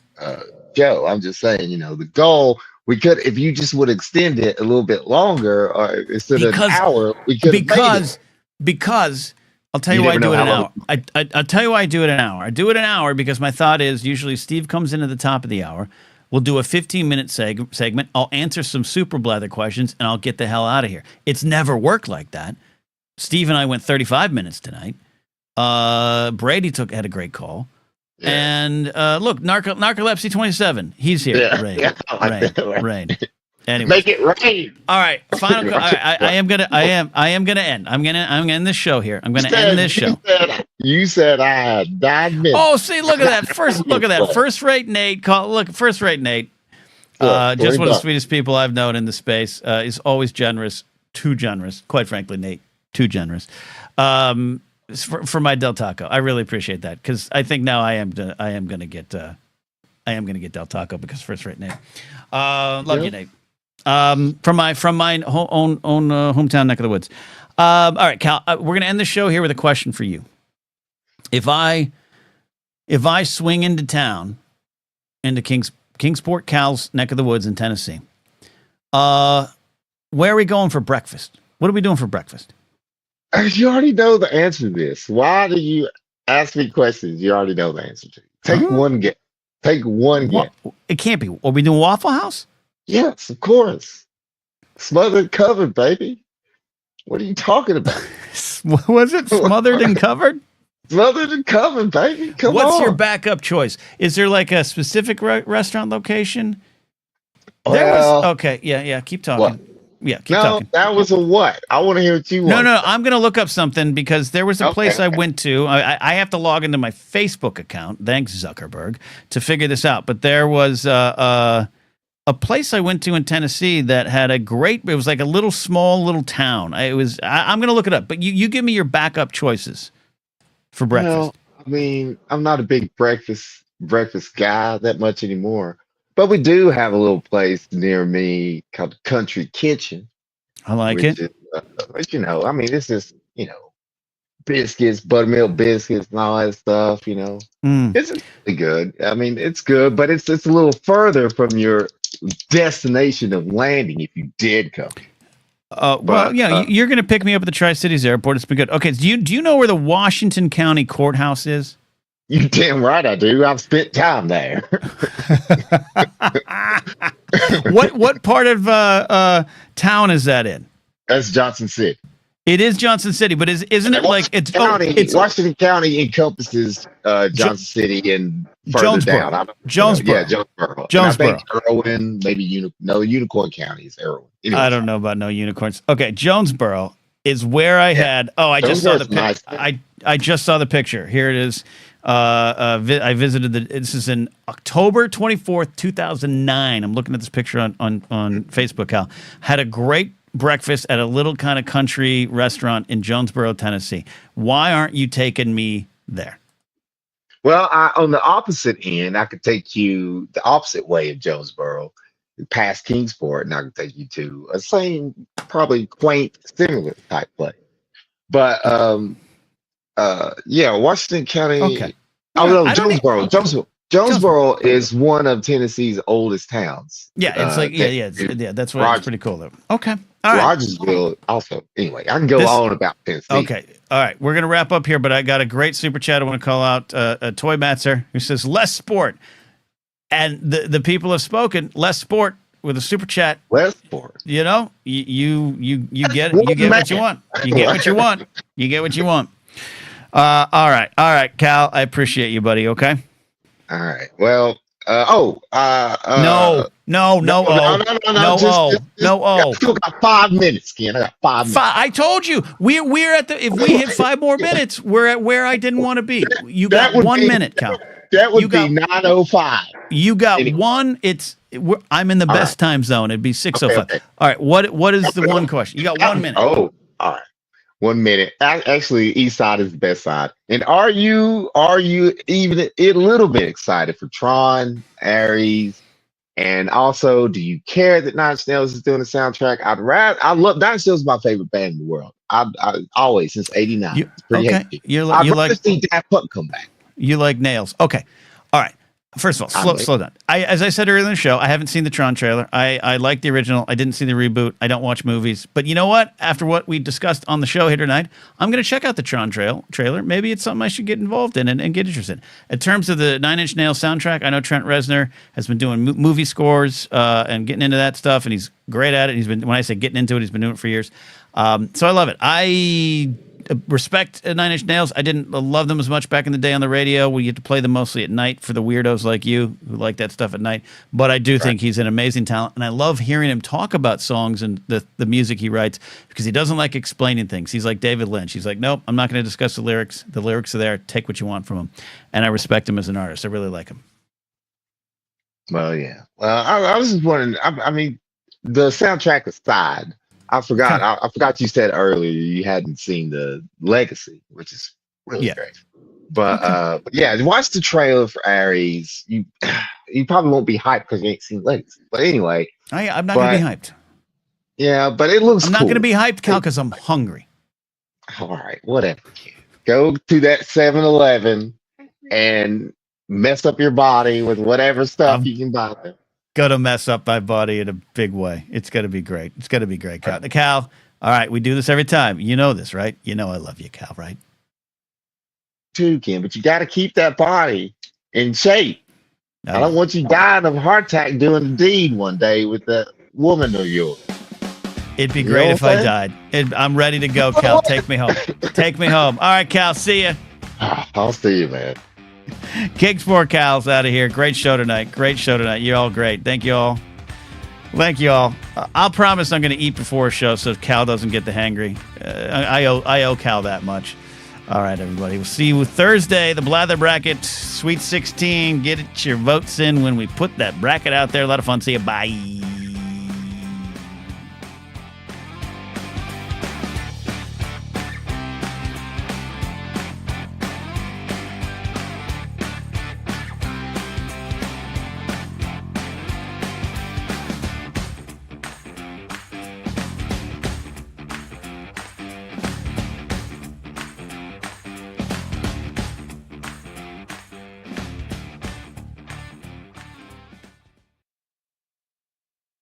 show. I'm just saying, the goal, we could, if you just would extend it a little bit longer, or instead of an hour, we could have made it. Because I'll tell you why I do it an hour. I'll tell you why I do it an hour. I do it an hour because my thought is usually Steve comes in at the top of the hour. We'll do a 15-minute segment. I'll answer some super blather questions, and I'll get the hell out of here. It's never worked like that. Steve and I went 35 minutes tonight. Brady had a great call. Yeah. And look, Narcolepsy 27. He's here. Yeah, Rain. Anyway, make it rain. All right, final call. I am gonna end. I'm gonna end this show here. I'm gonna end this show. You said I had 9 minutes. Oh, see, look at that. First-rate Nate call. Look, first-rate Nate. Just one of the sweetest people I've known in the space. Is always generous. Too generous. Quite frankly, Nate. Too generous. For my Del Taco, I really appreciate that because I think now I am gonna get Del Taco because first-rate Nate. Love you, Nate. From my own hometown neck of the woods. All right, Cal, we're gonna end the show here with a question for you. If I swing into town, into Kingsport, Cal's neck of the woods in Tennessee, where are we going for breakfast? What are we doing for breakfast? You already know the answer to this. Why do you ask me questions you already know the answer to? Take one guess. Take one guess. It can't be. Are we doing Waffle House? Yes, of course. Smothered covered, baby. What are you talking about? Was it smothered and covered? Smothered and covered, baby. Come on. What's your backup choice? Is there like a specific restaurant location? Okay. Yeah. Keep talking. What? Yeah, keep talking. That was a what? I want to hear what you want. No, I'm going to look up something because there was a place I went to. I have to log into my Facebook account, thanks Zuckerberg, to figure this out. But there was a place I went to in Tennessee that had it was like a small little town. I'm going to look it up, but you give me your backup choices for breakfast. Well, I mean, I'm not a big breakfast guy that much anymore. But we do have a little place near me called Country Kitchen. I like it. This is, biscuits, buttermilk biscuits, and all that stuff. It's really good. I mean, it's good, but it's a little further from your destination of landing if you did come. You're going to pick me up at the Tri-Cities Airport. It's been good. Okay, do you know where the Washington County Courthouse is? You damn right I do. I've spent time there. What part of town is that in? That's Johnson City. It is Johnson City, but isn't it like it's Washington County encompasses Johnson City and further down. Jonesboro. Yeah, Jonesboro. I think Irwin, maybe Unicorn County is Irwin. Anyway, I don't know about no unicorns. Okay, Jonesboro is where I had. Oh, I just saw the picture. Nice. I just saw the picture. Here it is. I visited this is in October 24th, 2009. I'm looking at this picture on Facebook, Cal. Had a great breakfast at a little kind of country restaurant in Jonesboro, Tennessee. Why aren't you taking me there? Well, on the opposite end, I could take you the opposite way of Jonesboro, past Kingsport, and I could take you to a same, probably quaint, similar type place. But Washington County. Okay. Jonesboro is one of Tennessee's oldest towns. Yeah, it's that's why it's pretty cool though. Okay. All right. Rogersville also. Anyway, I can go on about Tennessee. Okay. All right. We're going to wrap up here, but I got a great super chat I want to call out. Toy Matzer, who says, less sport. And the people have spoken. Less sport with a super chat. Less sport. You know, you get it. You get what you want. You get what you want. You get what you want. All right, Cal. I appreciate you, buddy. Okay. All right. Well. No. I still got 5 minutes, Ken. I got 5 minutes. I told you we're at the. If we hit 5 more minutes, we're at where I didn't want to be. You got 1 minute, Cal. That would be 9:05. You got one. I'm in the best time zone. It'd be 6:05. Okay. All right. What is the one question? You got 1 minute. Oh, all right. 1 minute. Actually, east side is the best side. And are you even a little bit excited for Tron, Aries, and also do you care that Nine Inch Nails is doing the soundtrack? I love Nine Inch Nails is my favorite band in the world. I always since '89. It's pretty hectic. I'd rather see Daft Punk come back. You like nails? Okay. All right. First of all, slow down. As I said earlier in the show, I haven't seen the Tron trailer. I like the original. I didn't see the reboot. I don't watch movies. But you know what? After what we discussed on the show here tonight, I'm going to check out the Tron trailer. Maybe it's something I should get involved in and get interested in. In terms of the Nine Inch Nails soundtrack, I know Trent Reznor has been doing movie scores and getting into that stuff, and he's great at it. When I say getting into it, he's been doing it for years. So I love it. I respect Nine Inch Nails. I didn't love them as much back in the day on the radio. We get to play them mostly at night for the weirdos like you who like that stuff at night. But I do think he's an amazing talent, and I love hearing him talk about songs and the music he writes because he doesn't like explaining things. He's like David Lynch. He's like, nope, I'm not going to discuss the lyrics. The lyrics are there. Take what you want from him. And I respect him as an artist. I really like him. Well, yeah. I was just wondering. I mean, the soundtrack aside, I forgot you said earlier you hadn't seen the Legacy, which is really great. But yeah, watch the trailer for Aries. You probably won't be hyped because you ain't seen Legacy. But anyway, I'm not gonna be hyped. Yeah, but it looks. I'm not gonna be hyped, Cal, because I'm hungry. All right, whatever. Go to that 7-Eleven and mess up your body with whatever stuff you can buy there. Gonna mess up my body in a big way. It's gonna be great. It's gonna be great, Cal. Cal, all right, we do this every time. You know this, right? You know I love you, Cal, right? Too, Ken, but you got to keep that body in shape. I don't want you dying of a heart attack doing the deed one day with that woman of yours. It'd be great if I died. I'm ready to go, Cal. Take me home. Take me home. All right, Cal. See ya. I'll see you, man. Kicks for Cal's out of here. Great show tonight. Great show tonight. You're all great. Thank you all. Thank you all. I'll promise I'm going to eat before a show so Cal doesn't get the hangry. I owe Cal that much. All right, everybody. We'll see you Thursday. The Blather Bracket, Sweet 16. Get your votes in when we put that bracket out there. A lot of fun. See you. Bye.